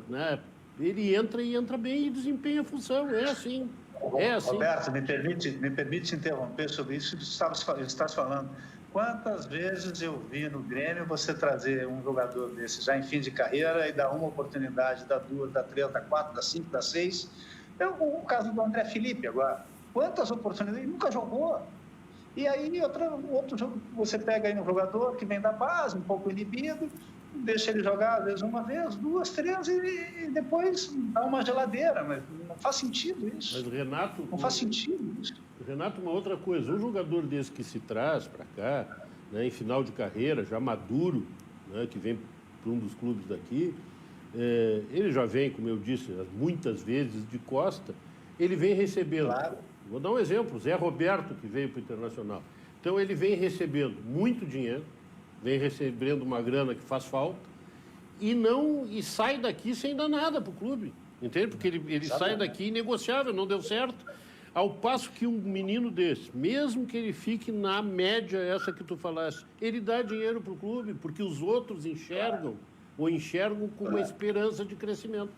S3: né, ele entra bem e desempenha a função. É assim. É assim.
S4: Roberto, me permite interromper sobre isso que estás falando. Quantas vezes eu vi no Grêmio você trazer um jogador desse já em fim de carreira e dar uma oportunidade, dar duas, dar três, dar quatro, dar cinco, dar seis. O caso do André Felipe agora. Quantas oportunidades? Ele nunca jogou. E aí, outro jogo, você pega aí um jogador que vem da base, um pouco inibido, deixa ele jogar, às vezes, uma vez, duas, três, e depois dá uma geladeira. Mas não faz sentido isso.
S3: Mas, Renato...
S4: Não faz sentido isso.
S3: Renato, uma outra coisa. Um jogador desse que se traz para cá, né, em final de carreira, já maduro, né, que vem para um dos clubes daqui, ele já vem, como eu disse, muitas vezes de costa, ele vem recebendo. Claro. Vou dar um exemplo, Zé Roberto, que veio para o Internacional. Então, ele vem recebendo muito dinheiro, vem recebendo uma grana que faz falta, e sai daqui sem dar nada para o clube, entende? Porque ele sai daqui inegociável, não deu certo. Ao passo que um menino desse, mesmo que ele fique na média, essa que tu falaste, ele dá dinheiro para o clube, porque os outros enxergam com uma esperança de crescimento.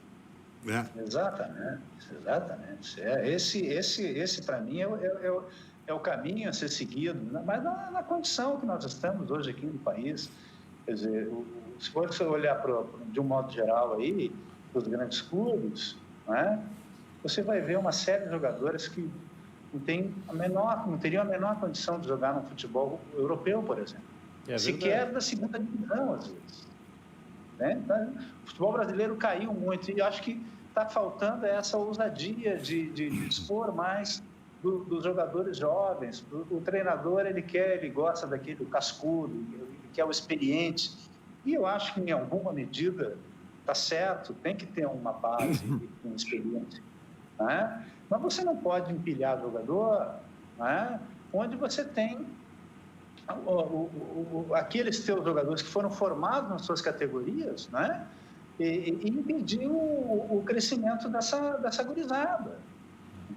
S4: Exatamente. Esse para mim, é o caminho a ser seguido, mas na condição que nós estamos hoje aqui no país. Quer dizer, se você olhar de um modo geral aí, os grandes clubes, né, você vai ver uma série de jogadores que não teriam a menor condição de jogar no futebol europeu, por exemplo. Sequer da segunda divisão, às vezes. Né? Então, o futebol brasileiro caiu muito e acho que está faltando essa ousadia de dispor mais dos jogadores jovens. O treinador, ele gosta daquele cascudo, ele quer o experiente. E eu acho que, em alguma medida, está certo, tem que ter uma base com experiência. Né? Mas você não pode empilhar jogador, né, onde você tem aqueles teus jogadores que foram formados nas suas categorias, né, e impedir o crescimento dessa gurizada.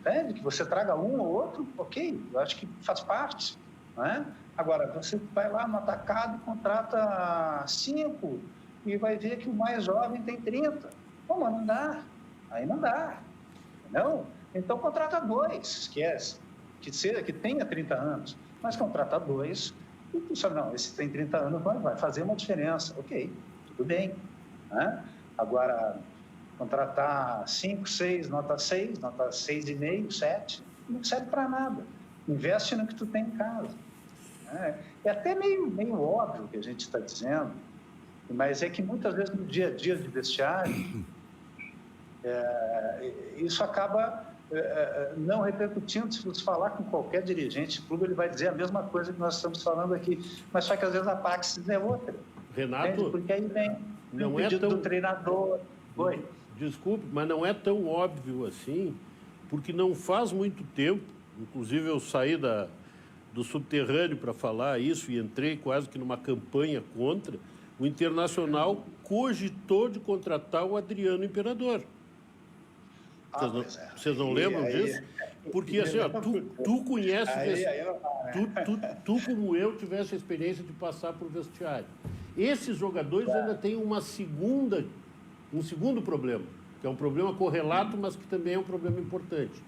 S4: entende? Que você traga um ou outro, ok, eu acho que faz parte, né? Agora, você vai lá no atacado e contrata 5 e vai ver que o mais jovem tem 30. Pô, mas não dá, aí não dá, entendeu? Então, contrata 2, que tenha 30 anos, mas contrata 2 e tu sabe, não, esse tem 30 anos, vai fazer uma diferença, ok, tudo bem, né? Agora, contratar 5, 6, nota 6, nota 6,5, 7, não serve para nada. Investe no que tu tem em casa. Né? É até meio óbvio o que a gente está dizendo, mas é que muitas vezes no dia a dia de vestiário, isso acaba não repercutindo. Se você falar com qualquer dirigente de clube, ele vai dizer a mesma coisa que nós estamos falando aqui, mas só que às vezes a praxis é outra.
S3: Renato,
S4: entende? Porque aí vem
S3: não
S4: o pedido
S3: é tão...
S4: do treinador. Oi.
S3: Desculpe, mas não é tão óbvio assim, porque não faz muito tempo, inclusive eu saí do subterrâneo para falar isso e entrei quase que numa campanha contra, o Internacional cogitou de contratar o Adriano Imperador. Vocês não lembram disso? Porque assim, ó, tu conhece... Tu, como eu, tivesse a experiência de passar por vestiário. Esses jogadores ainda têm um segundo problema, que é um problema correlato, mas que também é um problema importante.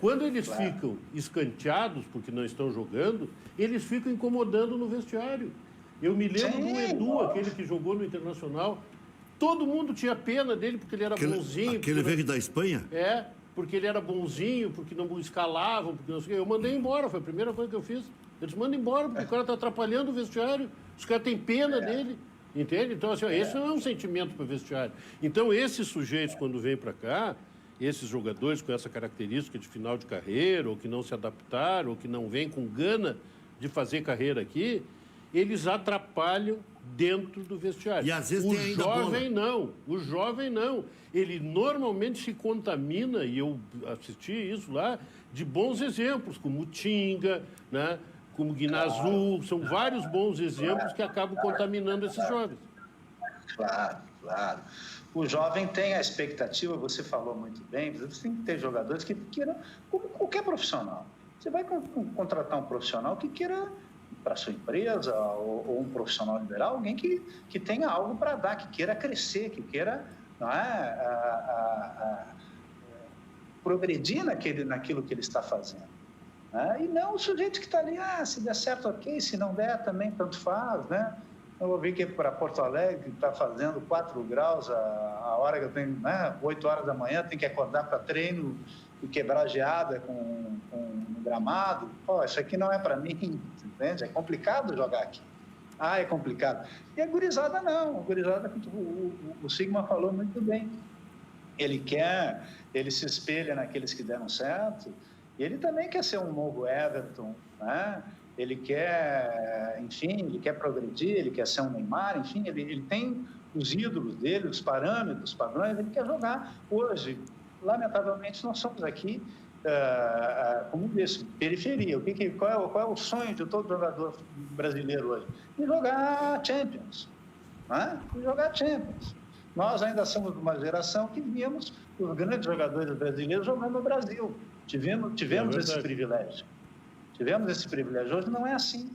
S3: Quando eles ficam escanteados, porque não estão jogando, eles ficam incomodando no vestiário. Eu me lembro do Edu, aquele que jogou no Internacional. Todo mundo tinha pena dele, porque ele era bonzinho.
S1: Aquele veio da Espanha?
S3: Porque ele era bonzinho, porque não escalavam, porque não sei o quê. Eu mandei embora, foi a primeira coisa que eu fiz. Eles mandam embora, porque o cara está atrapalhando o vestiário. Os caras têm pena dele. Entende? Então, assim, esse não é um sentimento para o vestiário. Então, esses sujeitos, quando vêm para cá, esses jogadores com essa característica de final de carreira, ou que não se adaptaram, ou que não vêm com gana de fazer carreira aqui, eles atrapalham dentro do vestiário.
S1: E às vezes tem ainda
S3: o jovem não. Ele normalmente se contamina, e eu assisti isso lá, de bons exemplos, como o Tinga, né? Como Guinazu, são vários bons exemplos que acabam contaminando esses jovens.
S4: Claro. O jovem tem a expectativa, você falou muito bem, você tem que ter jogadores que queiram, como qualquer profissional. Você vai contratar um profissional que queira para a sua empresa, ou um profissional liberal, alguém que tenha algo para dar, que queira crescer, que queira progredir naquilo que ele está fazendo. E não o sujeito que está ali, se der certo, ok, se não der, também tanto faz, né? Eu ouvi que para Porto Alegre está fazendo 4 graus a hora que eu tenho, 8 horas da manhã, tem que acordar para treino e quebrar geada com gramado. Pô, isso aqui não é para mim, entende? É complicado jogar aqui. É complicado. E a gurizada não, a gurizada, o Sigma falou muito bem. Ele se espelha naqueles que deram certo, e ele também quer ser um novo Everton, né? Ele quer, enfim, ele quer progredir, ele quer ser um Neymar, enfim, ele tem os ídolos dele, os parâmetros, padrões, ele quer jogar. Hoje, lamentavelmente, nós somos aqui, como disse, periferia. Qual é o sonho de todo jogador brasileiro hoje? De jogar Champions, né? De jogar Champions. Nós ainda somos uma geração que víamos os grandes jogadores brasileiros jogando no Brasil. Tivemos esse privilégio. Tivemos esse privilégio. Hoje não é assim.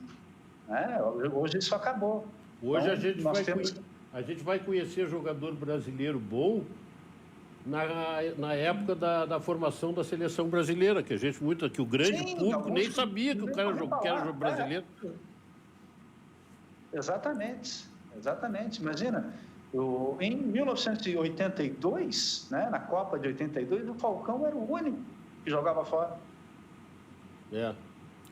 S4: Né? Hoje isso acabou.
S3: Hoje então, a gente vai conhecer jogador brasileiro bom na época da formação da seleção brasileira, que o grande público nem sabia que o cara era brasileiro.
S4: Exatamente. Imagina, em 1982, né, na Copa de 82, o Falcão era o único que jogava fora.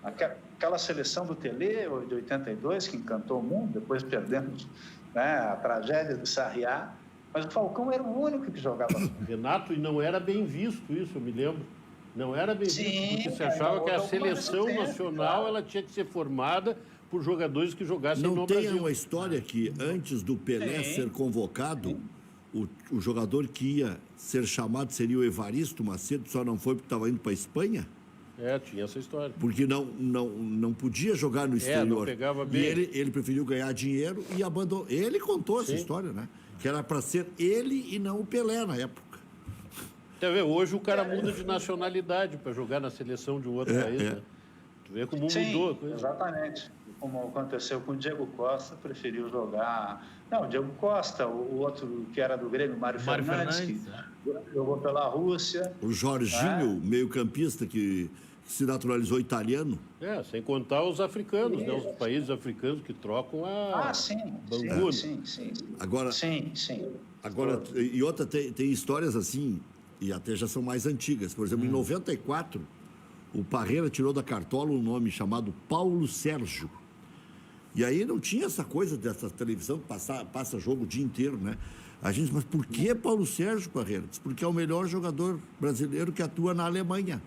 S4: Aquela seleção do Tele, de 82, que encantou o mundo, depois perdemos, né, a tragédia do Sarriá, mas o Falcão era o único que jogava fora.
S3: Renato, e não era bem visto isso, eu me lembro. Não era bem visto, porque se achava que a seleção nacional ela tinha que ser formada por jogadores que jogassem no Brasil.
S1: Não tem uma história que, antes do Pelé ser convocado, o jogador que ia ser chamado seria o Evaristo Macedo, só não foi porque estava indo para a Espanha?
S3: Tinha essa história.
S1: Porque não podia jogar no exterior.
S3: Não pegava bem.
S1: E ele preferiu ganhar dinheiro e abandonou. Ele contou essa história, né? Que era para ser ele e não o Pelé na época.
S3: Quer ver, hoje o cara muda de nacionalidade para jogar na seleção de um outro país, né? Tu vê como mudou a coisa.
S4: Exatamente. Como aconteceu com o Diego Costa, preferiu jogar... Não, o Diego Costa, o outro que era do Grêmio, Mário Fernandes, que jogou pela Rússia.
S1: O Jorginho, meio-campista, que se naturalizou italiano.
S3: Sem contar os africanos, né? Os países africanos que trocam a...
S4: Sim.
S1: Agora, e outra, tem histórias assim, e até já são mais antigas. Por exemplo, em 94, o Parreira tirou da cartola um nome chamado Paulo Sérgio. E aí não tinha essa coisa dessa televisão que passa jogo o dia inteiro, né? A gente, mas por que Paulo Sérgio, Parreira? Porque é o melhor jogador brasileiro que atua na Alemanha.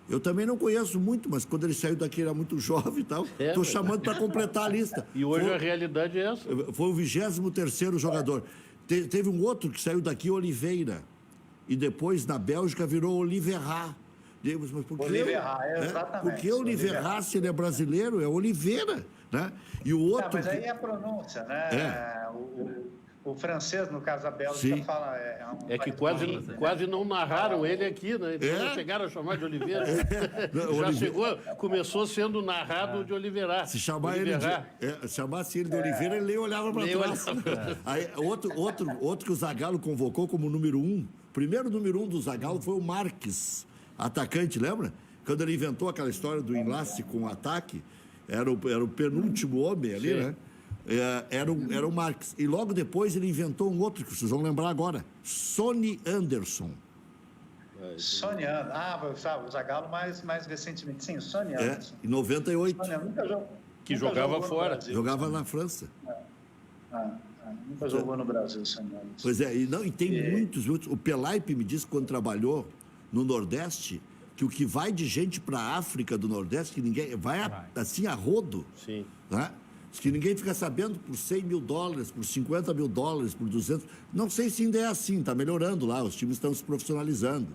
S1: Eu também não conheço muito, mas quando ele saiu daqui era muito jovem e tal. Estou chamando para completar a lista.
S3: E hoje a realidade é essa.
S1: Foi o 23º jogador. Teve um outro que saiu daqui, Oliveira. E depois, na Bélgica, virou Oliveira. Mas por que
S4: exatamente.
S1: Porque Oliveira, se ele é brasileiro, é Oliveira, né? E o outro...
S4: mas aí é a pronúncia, né? O francês, no caso da Bélgica, fala...
S3: que quase não narraram ele aqui, né? Então não chegaram a chamar de Oliveira. Começou sendo narrado de Oliveira.
S1: Se chamar chamasse ele de Oliveira, ele nem olhava para trás. Aí, outro que o Zagallo convocou como número 1, o primeiro número 1 do Zagallo foi o Marques, atacante, lembra? Quando ele inventou aquela história do enlace com o ataque, era o penúltimo homem ali, né? Era o Marques. E logo depois ele inventou um outro, que vocês vão lembrar agora, Sonny Anderson.
S4: Sonny Anderson. O Zagallo mais recentemente. Sim, o Sonny Anderson.
S1: Em 98.
S3: Que jogava fora.
S1: Jogava na França.
S4: Nunca jogou no Brasil, Sonny Anderson.
S1: Pois é, e tem muitos. O Pelaipe me disse que quando trabalhou no Nordeste, que o que vai de gente para a África do Nordeste, que ninguém... Vai assim a rodo.
S3: Sim.
S1: Né? Que ninguém fica sabendo por $100 mil, por $50 mil, por 200. Não sei se ainda é assim, está melhorando lá, os times estão se profissionalizando.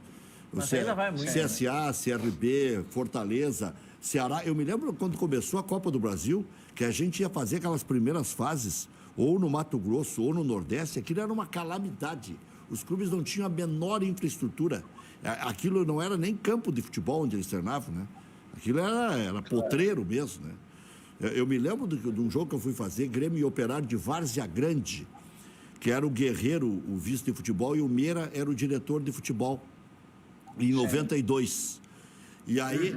S2: Mas ainda vai muito.
S1: CSA, CRB, Fortaleza, Ceará. Eu me lembro quando começou a Copa do Brasil, que a gente ia fazer aquelas primeiras fases, ou no Mato Grosso, ou no Nordeste, aquilo era uma calamidade. Os clubes não tinham a menor infraestrutura. Aquilo não era nem campo de futebol onde eles treinavam, né? Aquilo era potreiro mesmo, né? Eu me lembro de um jogo que eu fui fazer, Grêmio e Operário de Várzea Grande, que era o Guerreiro, o vice de futebol, e o Meira era o diretor de futebol, em 92. E aí,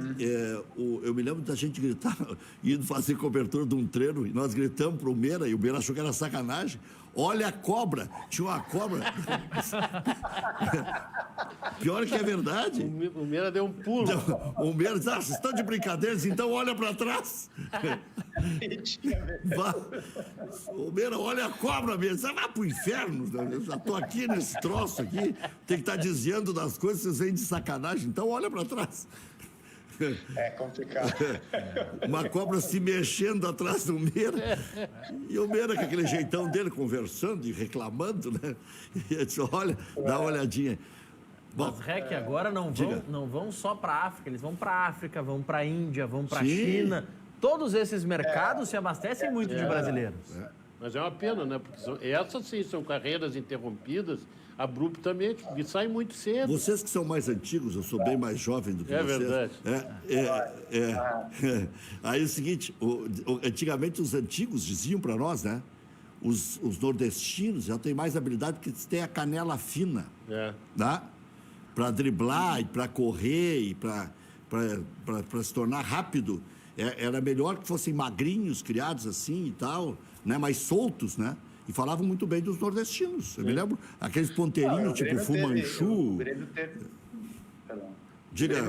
S1: eu me lembro da gente gritar, indo fazer cobertura de um treino, e nós gritamos para o Meira, e o Meira achou que era sacanagem. Olha a cobra! Tinha uma cobra. Pior que é verdade.
S3: O Meira deu um pulo.
S1: O Meira disse, vocês estão de brincadeiras, então olha para trás. O Meira, olha a cobra mesmo. Você vai para o inferno. Eu já estou aqui nesse troço aqui. Tem que estar desviando das coisas, vocês vêm de sacanagem. Então olha para trás.
S4: É complicado.
S1: Uma cobra se mexendo atrás do Meira. E o Meira, com aquele jeitão dele, conversando e reclamando, né? E eu disse, olha, dá uma olhadinha.
S2: Bom, mas, Rec, agora não vão só para a África, eles vão para a África, vão para a Índia, vão para a China. Todos esses mercados se abastecem muito de brasileiros.
S3: Mas é uma pena, né? Porque essas sim são carreiras interrompidas abruptamente, porque saem muito cedo.
S1: Vocês que são mais antigos, eu sou bem mais jovem do que vocês.
S3: Verdade.
S1: Aí é o seguinte, antigamente os antigos diziam para nós, né? Os nordestinos já têm mais habilidade porque têm a canela fina. Né? Para driblar e para correr e para se tornar rápido. Era melhor que fossem magrinhos, criados assim e tal, né? Mais soltos, né? E falavam muito bem dos nordestinos. Eu me lembro, aqueles ponteirinhos, tipo Fu Manchu.
S4: O Grêmio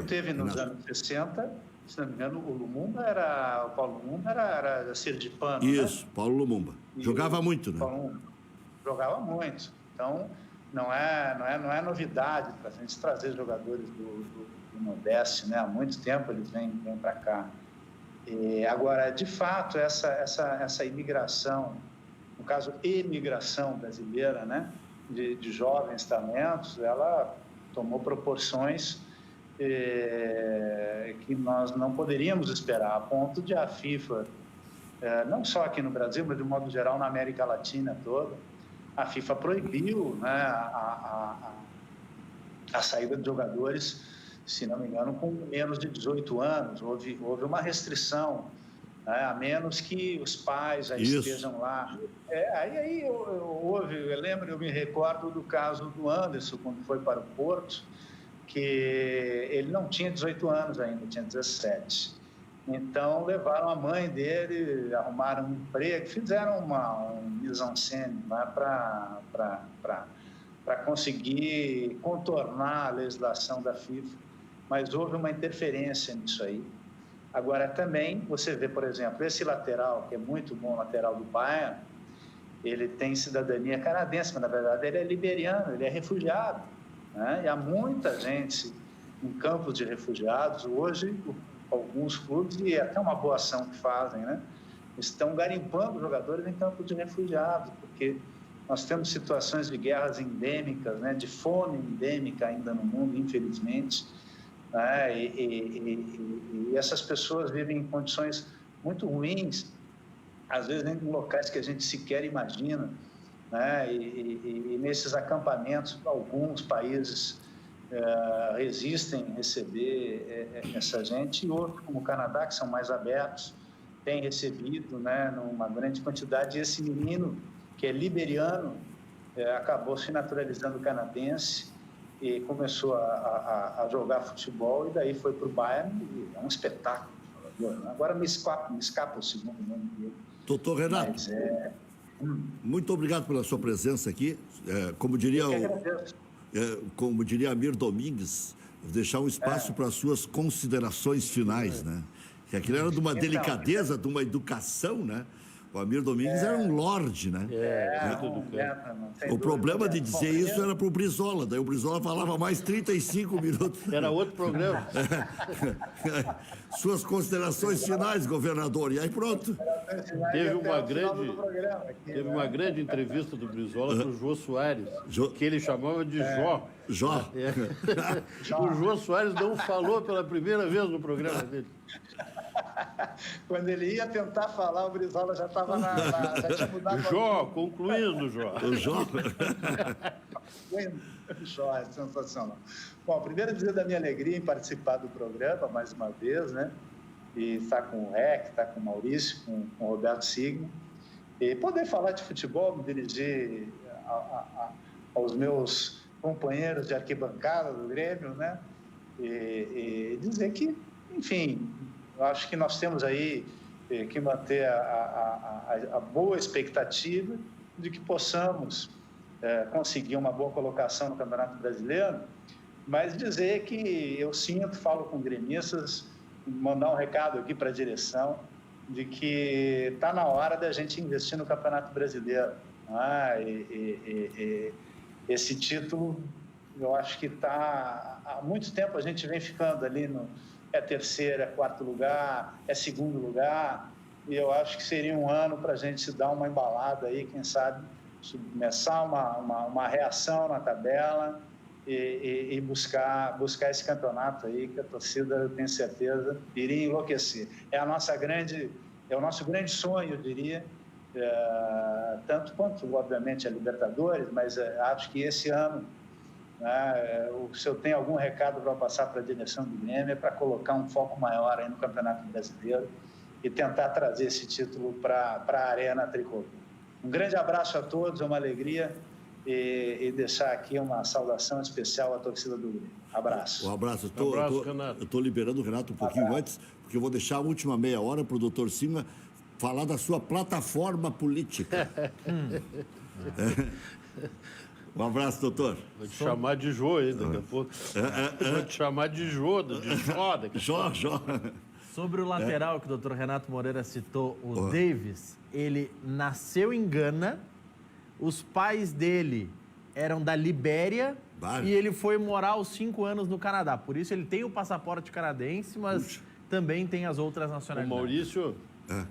S4: teve nos anos 60, se não me engano, o Paulo Lumumba era sergipano.
S1: Isso,
S4: né?
S1: Paulo Lumumba. Jogava muito, né?
S4: Jogava muito. Então, não é novidade para a gente trazer jogadores do Nordeste, né? Há muito tempo eles vêm para cá. Agora, de fato, essa imigração, no caso, imigração brasileira, né, de jovens talentos, ela tomou proporções que nós não poderíamos esperar, a ponto de a FIFA, não só aqui no Brasil, mas de modo geral na América Latina toda, a FIFA proibiu, né, a saída de jogadores, se não me engano, com menos de 18 anos. Houve uma restrição, né? A menos que os pais estejam lá. Aí eu me recordo do caso do Anderson, quando foi para o Porto, que ele não tinha 18 anos ainda, tinha 17. Então, levaram a mãe dele, arrumaram um emprego, fizeram um mise-en-scène para conseguir contornar a legislação da FIFA. Mas houve uma interferência nisso aí. Agora, também, você vê, por exemplo, esse lateral, que é muito bom, lateral do Bayern, ele tem cidadania canadense, mas, na verdade, ele é liberiano, ele é refugiado, né? E há muita gente em campos de refugiados. Hoje, alguns clubes, e é até uma boa ação que fazem, né? Estão garimpando jogadores em campos de refugiados, porque nós temos situações de guerras endêmicas, né? De fome endêmica ainda no mundo, infelizmente, né? E essas pessoas vivem em condições muito ruins, às vezes em locais que a gente sequer imagina, né? E nesses acampamentos, alguns países resistem a receber essa gente, e outros, como o Canadá, que são mais abertos, têm recebido, né, numa grande quantidade. E esse menino, que é liberiano, acabou se naturalizando canadense e começou a jogar futebol, e daí foi para o Bayern, e é um espetáculo. Agora me escapa o segundo nome dele.
S1: Doutor Renato, muito obrigado pela sua presença aqui. Como diria Amir Domingues, deixar um espaço para as suas considerações finais, né? Que aquilo era de uma delicadeza, de uma educação, né? O Amir Domingues era um lorde, né? O problema de dizer isso era para o Brizola, daí o Brizola falava mais 35 minutos.
S3: Era outro programa.
S1: Suas considerações finais, governador, e aí pronto.
S3: Teve uma grande entrevista do Brizola para o Jô Soares, que ele chamava de Jó.
S1: Jó.
S3: O Jô Soares não falou pela primeira vez no programa dele.
S4: Quando ele ia tentar falar, o Brizola já estava já tinha mudado.
S3: Jó, concluindo, Jó.
S1: O Jó.
S4: Jó, é sensacional. Bom, primeiro dizer da minha alegria em participar do programa, mais uma vez, né? E estar com o REC, estar com o Maurício, com o Roberto Sigma, e poder falar de futebol, me dirigir aos meus companheiros de arquibancada do Grêmio, né? E dizer que, enfim, eu acho que nós temos aí que manter a boa expectativa de que possamos conseguir uma boa colocação no Campeonato Brasileiro, mas dizer que eu falo com gremistas, mandar um recado aqui para a direção, de que está na hora da gente investir no Campeonato Brasileiro. Esse título, eu acho que está... Há muito tempo a gente vem ficando ali no... terceiro, quarto lugar, segundo lugar, e eu acho que seria um ano para a gente dar uma embalada aí, quem sabe, começar uma reação na tabela e buscar esse campeonato aí, que a torcida, eu tenho certeza, iria enlouquecer. É o nosso grande sonho, eu diria, tanto quanto, obviamente, a Libertadores, mas acho que esse ano, se eu tenho algum recado para passar para a direção do Grêmio, é para colocar um foco maior aí no Campeonato Brasileiro e tentar trazer esse título para a Arena Tricolor. Um grande abraço a todos, é uma alegria, e deixar aqui uma saudação especial à torcida do Grêmio. Abraço.
S1: Um abraço. Eu estou liberando o Renato um pouquinho antes, porque eu vou deixar a última meia hora para o doutor Sigma falar da sua plataforma política. Um abraço, doutor.
S3: Vou te chamar de Jô aí daqui a pouco. Vou te chamar de Jô, de Jó.
S1: Jó.
S2: Sobre o lateral que o doutor Renato Moreira citou, o Davis, ele nasceu em Gana, os pais dele eram da Libéria e ele foi morar aos 5 anos no Canadá. Por isso ele tem o passaporte canadense, mas também tem as outras nacionalidades.
S3: O Maurício...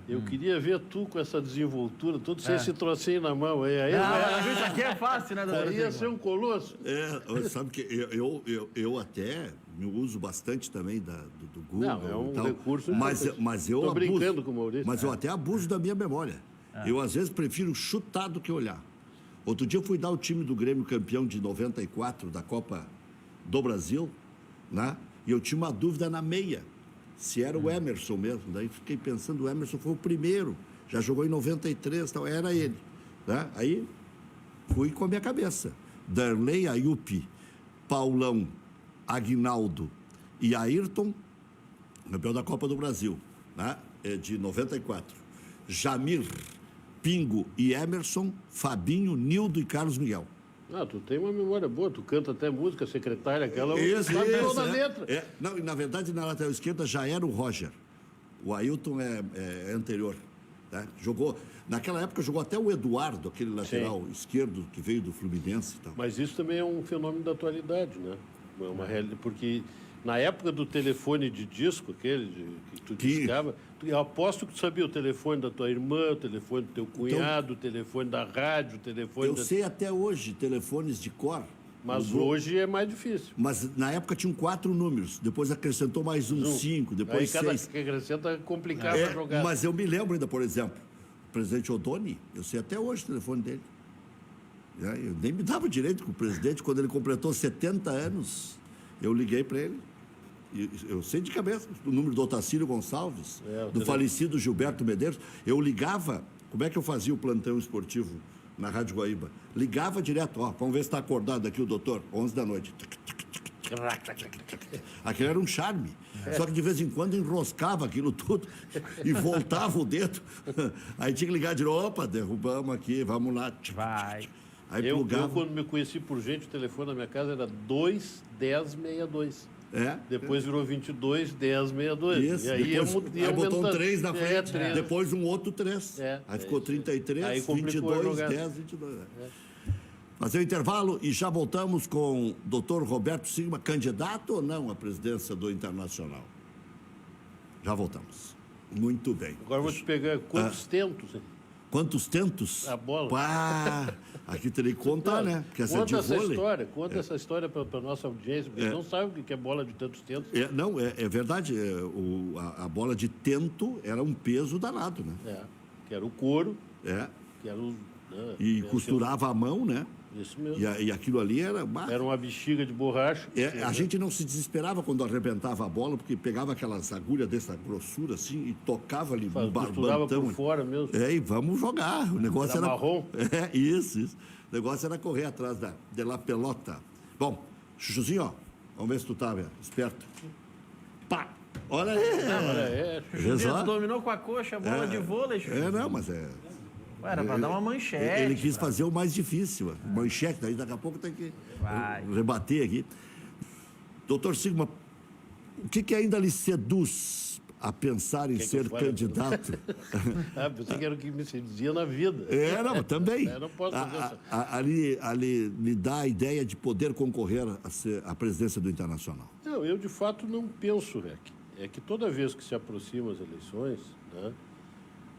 S3: Eu queria ver tu com essa desenvoltura, tudo sem esse trocinho na mão aí.
S2: Isso aqui é fácil, né, doutor?
S3: Aí ia ser um colosso.
S1: Sabe que eu até me uso bastante também do Google.
S3: Não, é um recurso.
S1: Mas eu
S3: Estou brincando com o Maurício.
S1: Mas eu até abuso da minha memória. Eu, às vezes, prefiro chutar do que olhar. Outro dia eu fui dar o time do Grêmio campeão de 94 da Copa do Brasil, né? E eu tinha uma dúvida na meia, se era o Emerson mesmo. Daí fiquei pensando, o Emerson foi o primeiro, já jogou em 93, tal, era ele. Né? Aí fui com a minha cabeça. Darley, Ayup, Paulão, Aguinaldo e Ayrton, campeão da Copa do Brasil, né? De 94. Jamir, Pingo e Emerson, Fabinho, Nildo e Carlos Miguel.
S3: Ah, tu tem uma memória boa, tu canta até música, secretária, aquela...
S1: Isso,
S3: toda a letra.
S1: Não, e na verdade, na lateral esquerda já era o Roger. O Ailton é anterior. Né? Jogou, naquela época jogou até o Eduardo, aquele lateral esquerdo que veio do Fluminense e tal.
S3: Mas isso também é um fenômeno da atualidade, né? É uma realidade, porque na época do telefone de disco, aquele que tu discava, eu aposto que tu sabia o telefone da tua irmã, o telefone do teu cunhado, o telefone da rádio, o telefone...
S1: Eu sei até hoje telefones de cor.
S3: Mas hoje é mais difícil.
S1: Mas na época tinham 4 números, depois acrescentou mais 5, depois 6.
S3: Aí cada que acrescenta complicava jogar.
S1: Mas eu me lembro ainda, por exemplo, o presidente Odoni, eu sei até hoje o telefone dele. Eu nem me dava direito com o presidente, quando ele completou 70 anos, eu liguei para ele. Eu sei de cabeça o número do Otacílio Gonçalves, do falecido Gilberto Medeiros. Eu ligava, como é que eu fazia o plantão esportivo na Rádio Guaíba? Ligava direto, vamos ver se está acordado aqui o doutor, 11 da noite. Aquilo era um charme. Só que de vez em quando enroscava aquilo tudo e voltava o dedo. Aí tinha que ligar de novo, opa, derrubamos aqui, vamos lá.
S2: Vai.
S1: Aí
S3: eu, quando me conheci por gente, o telefone na minha casa era 21062. Depois virou 221062.
S1: Isso,
S3: e aí
S1: depois botou um 3 na frente,
S3: 3.
S1: Depois um outro 3. Aí ficou 33,
S3: aí
S1: 22, 10, 22. Fazer o intervalo e já voltamos com o Dr. Roberto Sigma, candidato ou não à presidência do Internacional? Já voltamos. Muito bem.
S3: Agora vou te pegar quantos tentos, hein?
S1: Quantos tentos?
S3: A bola.
S1: Pá, aqui teria que contar, né? Porque essa
S3: conta
S1: é de vôlei.
S3: Conta essa história para a nossa audiência, porque eles não sabem o que é bola de tantos tentos.
S1: É verdade. A bola de tento era um peso danado, né?
S3: Que era o couro. Que era o...
S1: E costurava a mão, né?
S3: Isso mesmo.
S1: E aquilo ali era...
S3: Era uma bexiga de borracha.
S1: A gente não se desesperava quando arrebentava a bola, porque pegava aquelas agulhas dessa grossura assim e tocava ali no barbantão.
S3: Costurava por fora mesmo.
S1: E vamos jogar. O negócio era
S3: marrom.
S1: Isso. O negócio era correr atrás de la pelota. Bom, Chuchuzinho, vamos ver se tu tá esperto. Pá! Olha aí!
S2: Chuchuzinho, dominou com a coxa a bola de vôlei, Chuchuzinho.
S1: Não, mas
S2: Era para dar uma manchete.
S1: Ele quis fazer o mais difícil. Manchete, daí daqui a pouco tem que rebater aqui. Doutor Sigma, o que ainda lhe seduz a pensar em ser candidato?
S3: Pensei que era o que me seduzia na vida.
S1: Não, também.
S3: Eu não posso fazer
S1: ali lhe dá a ideia de poder concorrer à presidência do Internacional.
S3: Não, eu de fato não penso, Rec. É que toda vez que se aproximam as eleições, né,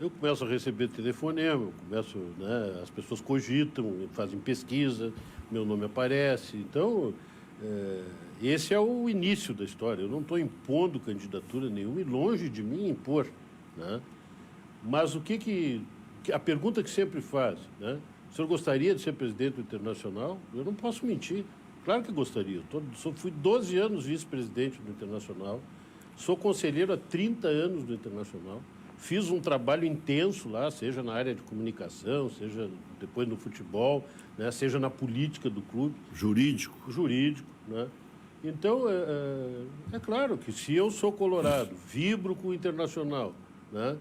S3: eu começo a receber telefonema, as pessoas cogitam, fazem pesquisa, meu nome aparece. Então, esse é o início da história. Eu não estou impondo candidatura nenhuma e longe de mim impor. Né? Mas a pergunta que sempre faz, né? O senhor gostaria de ser presidente do Internacional? Eu não posso mentir. Claro que gostaria. Fui 12 anos vice-presidente do Internacional, sou conselheiro há 30 anos do Internacional. Fiz um trabalho intenso lá, seja na área de comunicação, seja depois no futebol, né, seja na política do clube.
S1: Jurídico.
S3: Né? Então, é claro que se eu sou colorado, vibro com o Internacional, né,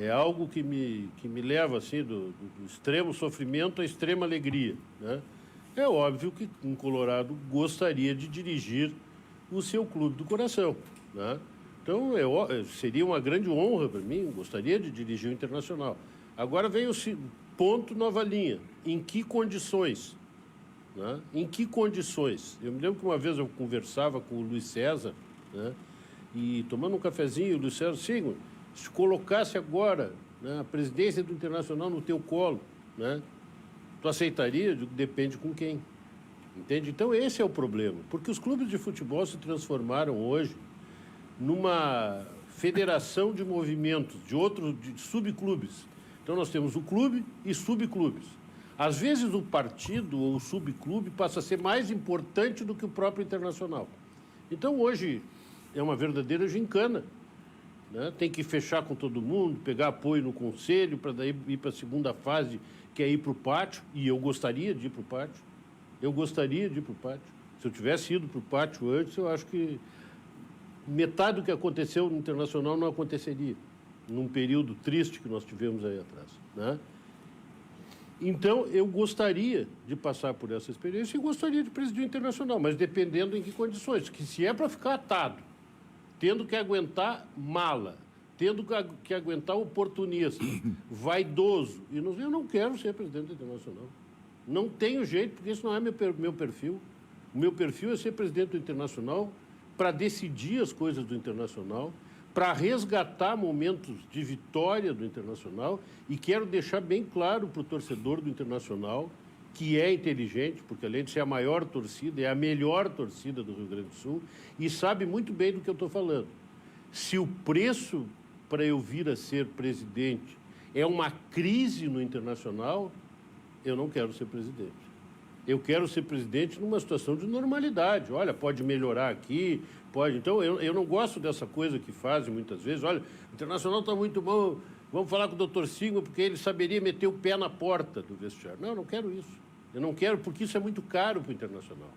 S3: é algo que me leva assim, do extremo sofrimento à extrema alegria. Né? É óbvio que um colorado gostaria de dirigir o seu clube do coração, né? Então, seria uma grande honra para mim, gostaria de dirigir o Internacional. Agora vem o ponto nova linha. Em que condições? Né? Em que condições? Eu me lembro que uma vez eu conversava com o Luiz César, né, e tomando um cafezinho, o Luiz César, Sigma, se colocasse agora, né, a presidência do Internacional no teu colo, né, tu aceitaria? Eu digo, depende com quem. Entende? Então, esse é o problema. Porque os clubes de futebol se transformaram hoje numa federação de movimentos, de subclubes. Então, nós temos o clube e subclubes. Às vezes o partido ou o subclube passa a ser mais importante do que o próprio Internacional. Então, hoje, é uma verdadeira gincana, né? Tem que fechar com todo mundo, pegar apoio no conselho, para daí ir para a segunda fase, que é ir para o pátio, e eu gostaria de ir para o pátio. Se eu tivesse ido para o pátio antes, eu acho que metade do que aconteceu no Internacional não aconteceria, num período triste que nós tivemos aí atrás, né? Então, eu gostaria de passar por essa experiência e gostaria de presidir o Internacional, mas dependendo em que condições. Que se é para ficar atado, tendo que aguentar mala, tendo que aguentar oportunista, vaidoso, e eu não quero ser presidente do Internacional. Não tenho jeito, porque isso não é meu perfil. O meu perfil é ser presidente do Internacional para decidir as coisas do Internacional, para resgatar momentos de vitória do Internacional, e quero deixar bem claro para o torcedor do Internacional, que é inteligente, porque além de ser a maior torcida, é a melhor torcida do Rio Grande do Sul, e sabe muito bem do que eu estou falando. Se o preço para eu vir a ser presidente é uma crise no Internacional, eu não quero ser presidente. Eu quero ser presidente numa situação de normalidade. Olha, pode melhorar aqui, pode... Então, eu não gosto dessa coisa que fazem muitas vezes. Olha, o Internacional está muito bom, vamos falar com o Dr. Sigma, porque ele saberia meter o pé na porta do vestiário. Não, eu não quero isso. Eu não quero, porque isso é muito caro para o Internacional.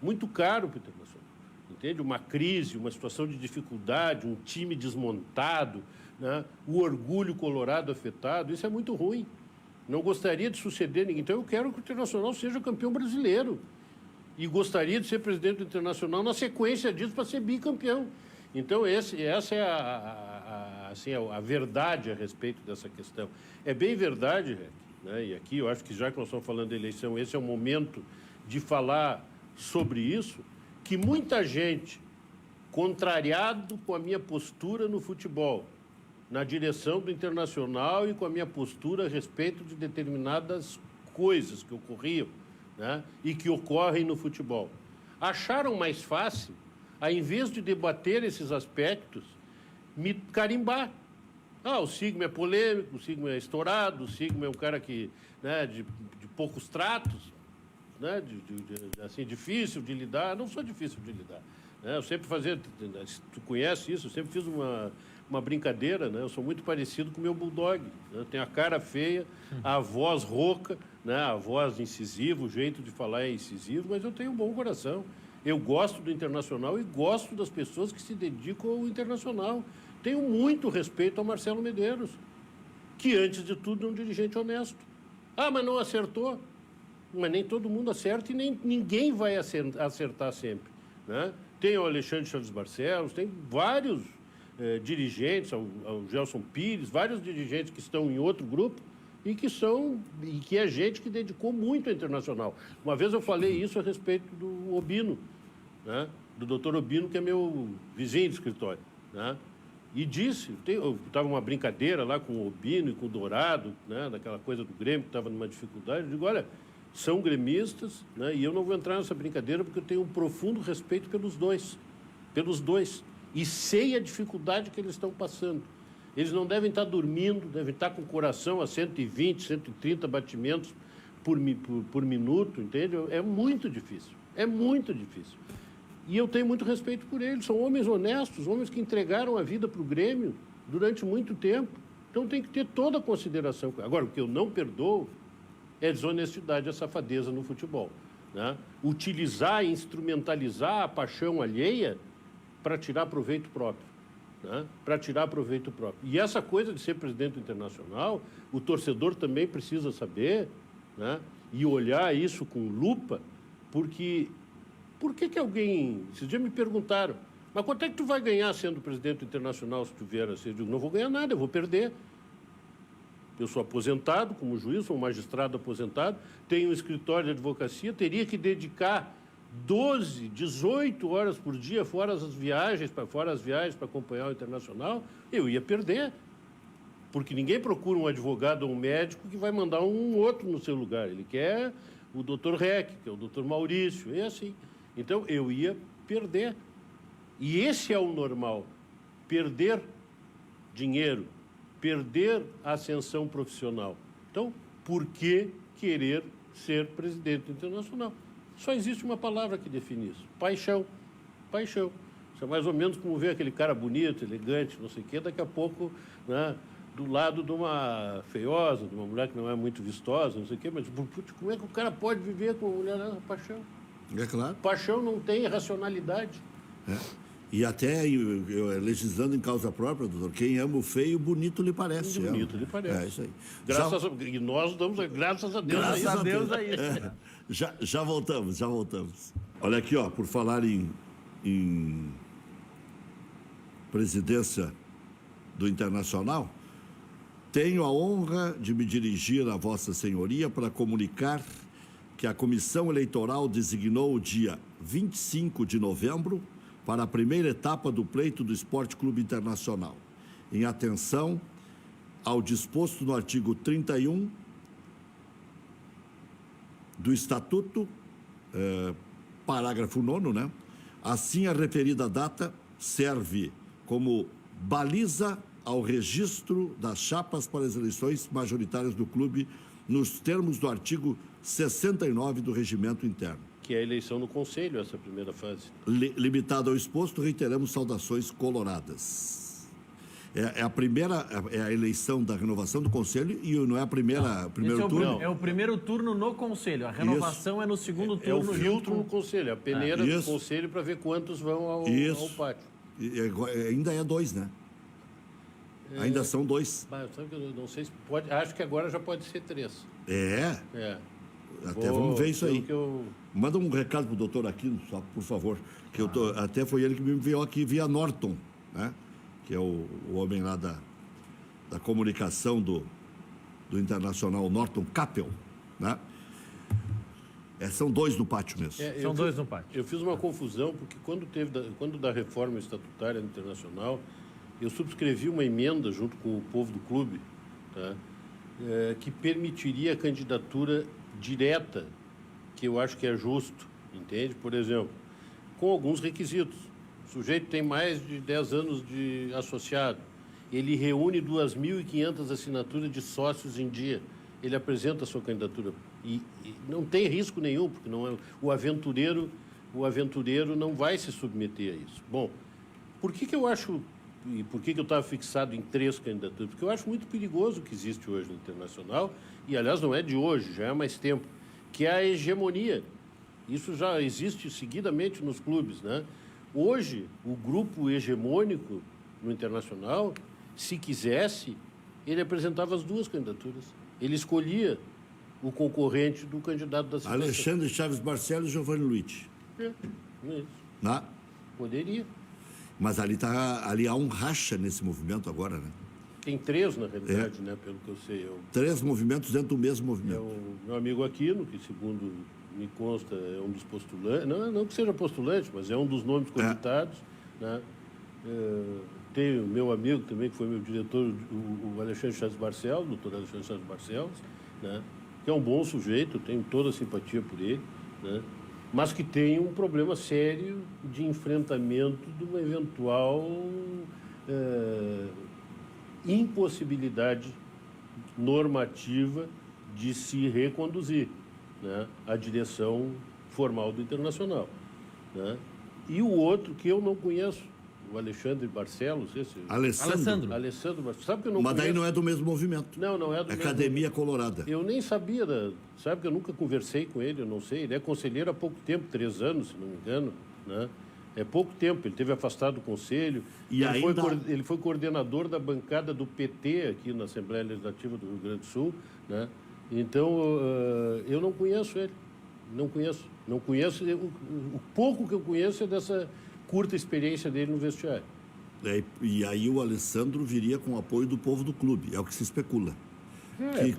S3: Muito caro para o Internacional. Entende? Uma crise, uma situação de dificuldade, um time desmontado, né? O orgulho colorado afetado, isso é muito ruim. Não gostaria de suceder ninguém. Então, eu quero que o Internacional seja campeão brasileiro. E gostaria de ser presidente do Internacional na sequência disso para ser bicampeão. Então, essa é a verdade a respeito dessa questão. É bem verdade, Rec, né? E aqui eu acho que, já que nós estamos falando de eleição, esse é o momento de falar sobre isso, que muita gente, contrariado com a minha postura no futebol, na direção do Internacional e com a minha postura a respeito de determinadas coisas que ocorriam, né, e que ocorrem no futebol, acharam mais fácil, ao invés de debater esses aspectos, me carimbar. O Sigma é polêmico, o Sigma é estourado, o Sigma é um cara que, né, de poucos tratos, né, assim, difícil de lidar. Não sou difícil de lidar, né? Eu sempre fazia, tu conhece isso, eu sempre fiz uma brincadeira, né? Eu sou muito parecido com o meu bulldog, né? Eu tenho a cara feia, a voz rouca, né? A voz incisiva, o jeito de falar é incisivo, mas eu tenho um bom coração. Eu gosto do Internacional e gosto das pessoas que se dedicam ao Internacional. Tenho muito respeito ao Marcelo Medeiros, que, antes de tudo, é um dirigente honesto. Mas não acertou. Mas nem todo mundo acerta e nem ninguém vai acertar sempre, né? Tem o Alexandre Chaves Barcelos, tem vários dirigentes, o Gelson Pires, vários dirigentes que estão em outro grupo e que é gente que dedicou muito ao Internacional. Uma vez eu falei isso a respeito do Obino, né? Do doutor Obino, que é meu vizinho de escritório, né? E disse, estava uma brincadeira lá com o Obino e com o Dourado, né? Daquela coisa do Grêmio que estava numa dificuldade. Eu digo, olha, são gremistas, né? E eu não vou entrar nessa brincadeira porque eu tenho um profundo respeito pelos dois, e sei a dificuldade que eles estão passando. Eles não devem estar dormindo, devem estar com o coração a 120, 130 batimentos por minuto, entende? É muito difícil, E eu tenho muito respeito por eles, são homens honestos, homens que entregaram a vida para o Grêmio durante muito tempo, então tem que ter toda a consideração. Agora, o que eu não perdoo é desonestidade e a safadeza no futebol, né? Utilizar e instrumentalizar a paixão alheia para tirar proveito próprio, né? E essa coisa de ser presidente do Internacional, o torcedor também precisa saber, né? E olhar isso com lupa, porque por que alguém... Esses dias me perguntaram, mas quanto é que tu vai ganhar sendo presidente do Internacional se tu vier a ser? Eu digo, não vou ganhar nada, eu vou perder. Eu sou aposentado como juiz, sou um magistrado aposentado, tenho um escritório de advocacia, teria que dedicar 12, 18 horas por dia, fora as viagens para acompanhar o Internacional, eu ia perder. Porque ninguém procura um advogado ou um médico que vai mandar um outro no seu lugar. Ele quer o Dr. Rec, que é o Dr. Maurício, é assim. Então, eu ia perder. E esse é o normal. Perder dinheiro, perder a ascensão profissional. Então, por que querer ser presidente do Internacional. Só existe uma palavra que define isso: paixão. Paixão. Isso é mais ou menos como ver aquele cara bonito, elegante, não sei o quê, daqui a pouco, né, do lado de uma feiosa, de uma mulher que não é muito vistosa, não sei o quê, mas putz, como é que o cara pode viver com uma mulher nessa paixão?
S1: É claro.
S3: Paixão não tem racionalidade.
S1: É. E até legislando em causa própria, doutor, quem ama o feio, bonito lhe parece.
S3: Bonito lhe parece.
S1: É isso aí.
S3: E nós damos graças a Deus.
S2: Graças a Deus a isso.
S1: É. Já voltamos. Olha aqui, ó, por falar em presidência do Internacional, tenho a honra de me dirigir a Vossa Senhoria para comunicar que a Comissão Eleitoral designou o dia 25 de novembro para a primeira etapa do pleito do Esporte Clube Internacional, em atenção ao disposto no artigo 31 do Estatuto, parágrafo 9º, né? Assim, a referida data serve como baliza ao registro das chapas para as eleições majoritárias do clube nos termos do artigo 69 do Regimento Interno.
S3: Que é a eleição no Conselho, essa primeira fase.
S1: Limitado ao exposto, reiteramos saudações coloradas. É a primeira, é a eleição da renovação do Conselho e não é a primeiro turno?
S2: É o primeiro turno no Conselho. A renovação é no segundo turno.
S3: É o filtro no Conselho, a peneira do
S1: Isso.
S3: Conselho para ver quantos vão ao pátio.
S1: Ainda é 2, né? Ainda são 2.
S3: Sabe que eu não sei se pode. Acho que agora já pode ser 3.
S1: É. Até vamos ver isso aí. Manda um recado pro doutor Aquino, só, por favor. Que até foi ele que me enviou aqui via Norton, né? Que é o homem lá da comunicação do Internacional, Norton Capel, né? São 2 no pátio mesmo.
S2: São 2 no pátio.
S3: Eu fiz uma confusão, porque quando da reforma estatutária internacional, eu subscrevi uma emenda junto com o povo do clube, tá? Que permitiria a candidatura direta, que eu acho que é justo, entende? Por exemplo, com alguns requisitos. O sujeito tem mais de 10 anos de associado, ele reúne 2.500 assinaturas de sócios em dia, ele apresenta a sua candidatura e não tem risco nenhum, porque não é, o aventureiro não vai se submeter a isso. Bom, por que eu acho, e por que eu estava fixado em 3 candidaturas? Porque eu acho muito perigoso o que existe hoje no Internacional, e aliás não é de hoje, já é há mais tempo, que é a hegemonia. Isso já existe seguidamente nos clubes, né? Hoje, o grupo hegemônico no Internacional, se quisesse, ele apresentava as 2 candidaturas. Ele escolhia o concorrente do candidato da situação.
S1: Alexandre Chaves Barcelos e Giovanni Luiz.
S3: Isso.
S1: Né?
S3: Poderia.
S1: Mas ali há um racha nesse movimento agora, né?
S3: Tem 3, na realidade, né? Pelo que eu sei.
S1: 3 movimentos dentro do mesmo movimento.
S3: É o meu amigo Aquino, que segundo me consta é um dos postulantes, não que seja postulante, mas é um dos nomes cogitados, né? Tem o meu amigo também, que foi meu diretor, o Alexandre Chaves Barcelos, o doutor Alexandre Chaves Barcelos, né? Que é um bom sujeito, eu tenho toda a simpatia por ele, né? Mas que tem um problema sério de enfrentamento de uma eventual impossibilidade normativa de se reconduzir, né, a direção formal do Internacional, né? E o outro que eu não conheço, o Alexandre Barcelos,
S1: Alessandro
S3: Barcelos, sabe que eu não
S1: Mas
S3: conheço?
S1: daí não é do mesmo movimento.
S3: Não é do
S1: Academia Colorada.
S3: Eu nem sabia, sabe que eu nunca conversei com ele, eu não sei. Ele é conselheiro há pouco tempo, 3 anos, se não me engano, né? É pouco tempo, ele esteve afastado do conselho.
S1: E
S3: ele foi coordenador da bancada do PT aqui na Assembleia Legislativa do Rio Grande do Sul, né? Então, eu não conheço ele. Não conheço. O pouco que eu conheço é dessa curta experiência dele no vestiário.
S1: E aí o Alessandro viria com o apoio do povo do clube, é o que se especula. Que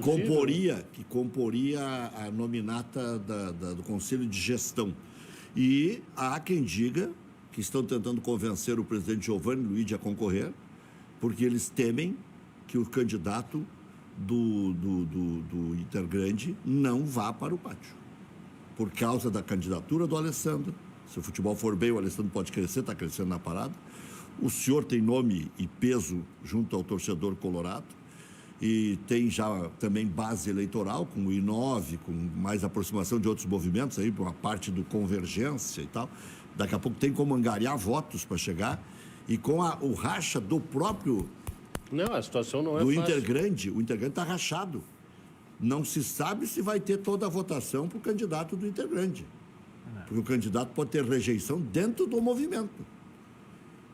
S1: comporia a nominata do Conselho de Gestão. E há quem diga que estão tentando convencer o presidente Giovanni Luiz a concorrer, porque eles temem que o candidato do Intergrande não vá para o pátio. Por causa da candidatura do Alessandro. Se o futebol for bem, o Alessandro pode crescer, está crescendo na parada. O senhor tem nome e peso junto ao torcedor colorado. e tem já também base eleitoral, com o I9, com mais aproximação de outros movimentos, aí, por uma parte do Convergência e tal. Daqui a pouco tem como angariar votos para chegar. E com o racha do próprio...
S3: Não, a situação não é
S1: do
S3: fácil.
S1: Intergrande. O Intergrande está rachado. Não se sabe se vai ter toda a votação para o candidato do Intergrande. Porque o candidato pode ter rejeição dentro do movimento.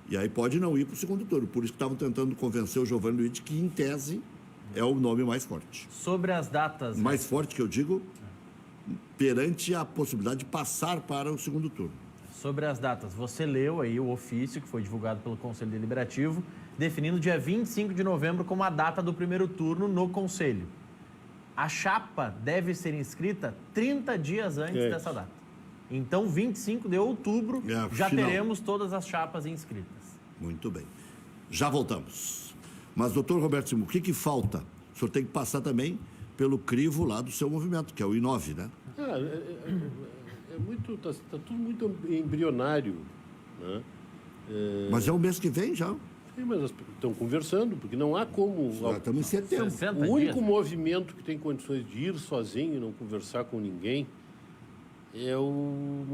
S1: E aí pode não ir para o segundo turno. Por isso que estavam tentando convencer o Giovanni Luiz que, em tese, é o nome mais forte.
S2: Sobre as datas...
S1: Mais forte, que eu digo, perante a possibilidade de passar para o segundo turno.
S2: Sobre as datas, você leu aí o ofício que foi divulgado pelo Conselho Deliberativo, definindo o dia 25 de novembro como a data do primeiro turno no Conselho. A chapa deve ser inscrita 30 dias antes dessa data. Então, 25 de outubro, já teremos todas as chapas inscritas.
S1: Muito bem. Já voltamos. Mas, doutor Roberto Simão, o que falta? O senhor tem que passar também pelo crivo lá do seu movimento, que é o I9, né?
S3: Tá tudo muito embrionário, né?
S1: Mas é o mês que vem já.
S3: Sim, mas estão conversando, porque não há como...
S1: Estamos em setembro.
S3: O único movimento que tem condições de ir sozinho e não conversar com ninguém é o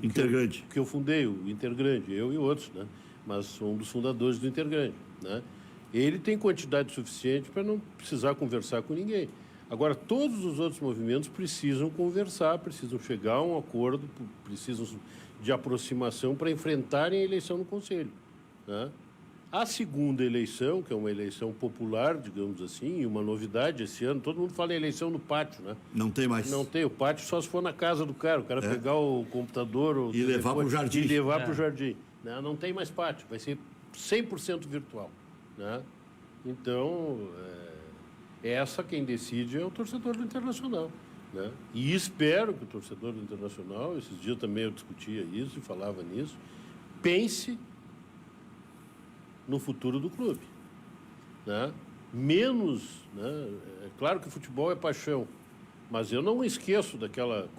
S1: Intergrande.
S3: Que eu fundei, o Intergrande, eu e outros, né? Mas sou um dos fundadores do Intergrande, né? Ele tem quantidade suficiente para não precisar conversar com ninguém. Agora, todos os outros movimentos precisam conversar, precisam chegar a um acordo, precisam de aproximação para enfrentarem a eleição no Conselho, né? A segunda eleição, que é uma eleição popular, digamos assim, e uma novidade esse ano, todo mundo fala em eleição no pátio, né?
S1: Não tem mais.
S3: Não tem, o pátio só se for na casa do cara, o cara pegar o computador...
S1: E levar para o jardim.
S3: E levar para o jardim. Não tem mais pátio, vai ser 100% virtual, né? Então, quem decide é o torcedor do Internacional, né? E espero que o torcedor do Internacional, esses dias também eu discutia isso e falava nisso, pense no futuro do clube, né? Menos, né? É claro que o futebol é paixão, mas eu não esqueço daquela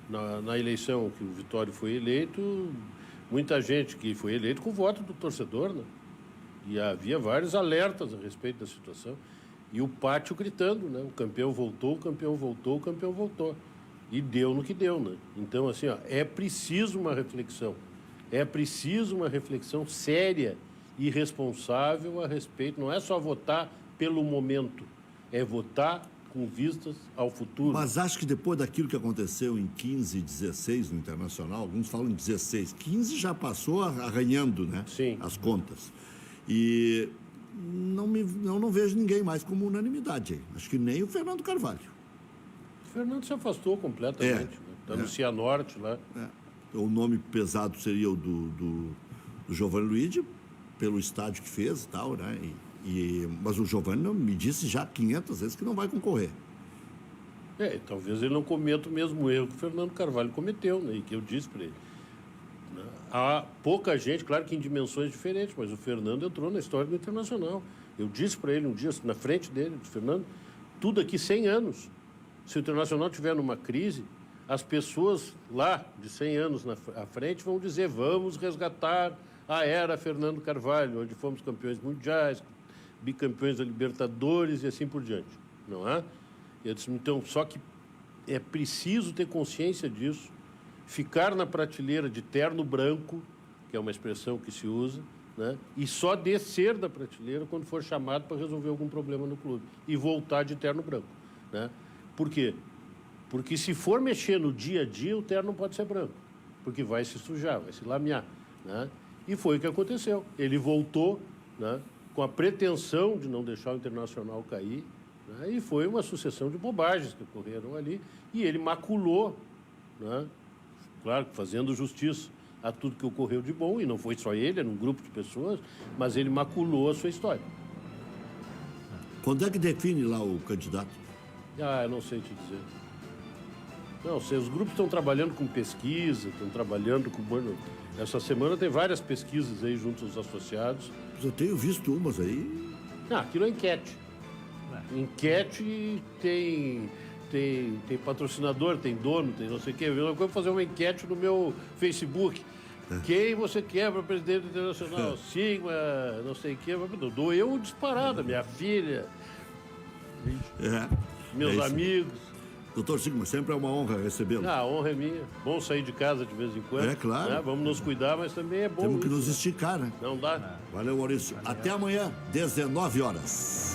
S3: na eleição que o Vitório foi eleito, muita gente que foi eleito com o voto do torcedor, né? E havia vários alertas a respeito da situação. E o pátio gritando, né? O campeão voltou, o campeão voltou, o campeão voltou. E deu no que deu, né? Então, assim, é preciso uma reflexão. É preciso uma reflexão séria e responsável a respeito. Não é só votar pelo momento, é votar com vistas ao futuro.
S1: Mas acho que depois daquilo que aconteceu em 15 e 16 no Internacional, alguns falam em 16, 15 já passou arranhando, né?
S3: Sim.
S1: As contas. E eu não vejo ninguém mais como unanimidade. Acho que nem o Fernando Carvalho.
S3: O Fernando se afastou completamente. Né? Está no Cianorte lá.
S1: O nome pesado seria o do Giovanni Luiz, pelo estádio que fez e tal, né? Mas o Giovanni me disse já 500 vezes que não vai concorrer.
S3: Talvez ele não cometa o mesmo erro que o Fernando Carvalho cometeu, né? E que eu disse para ele. Há pouca gente, claro que em dimensões diferentes, mas o Fernando entrou na história do Internacional. Eu disse para ele um dia, na frente dele, Fernando, tudo aqui 100 anos. Se o Internacional estiver numa crise, as pessoas lá de 100 anos à frente vão dizer, vamos resgatar a era Fernando Carvalho, onde fomos campeões mundiais, bicampeões da Libertadores e assim por diante. Não é? Eu disse, então, só que é preciso ter consciência disso, ficar na prateleira de terno branco, que é uma expressão que se usa, né? E só descer da prateleira quando for chamado para resolver algum problema no clube e voltar de terno branco, né? Por quê? Porque se for mexer no dia a dia, o terno não pode ser branco, porque vai se sujar, vai se lamear, né? E foi o que aconteceu. Ele voltou, né, com a pretensão de não deixar o Internacional cair, né? E foi uma sucessão de bobagens que ocorreram ali, e ele maculou, né? Claro, fazendo justiça a tudo que ocorreu de bom, e não foi só ele, era um grupo de pessoas, mas ele maculou a sua história.
S1: Quando é que define lá o candidato?
S3: Eu não sei te dizer. Não sei, os grupos estão trabalhando com pesquisa, estão trabalhando com... Essa semana tem várias pesquisas aí junto aos associados.
S1: Eu tenho visto umas aí.
S3: Aquilo é enquete. Enquete tem patrocinador, tem dono, tem não sei o quê. Eu vou fazer uma enquete no meu Facebook. Quem você quer para presidente internacional? Sigma, não sei o quê. Dou eu disparada, minha filha, meus amigos.
S1: Doutor Sigma, sempre é uma honra recebê-lo.
S3: A honra é minha. Bom sair de casa de vez em quando.
S1: É claro.
S3: Né? Vamos nos cuidar, mas também é bom.
S1: Temos que nos esticar, né?
S3: Não dá.
S1: Valeu, Maurício. Até amanhã, 19 horas.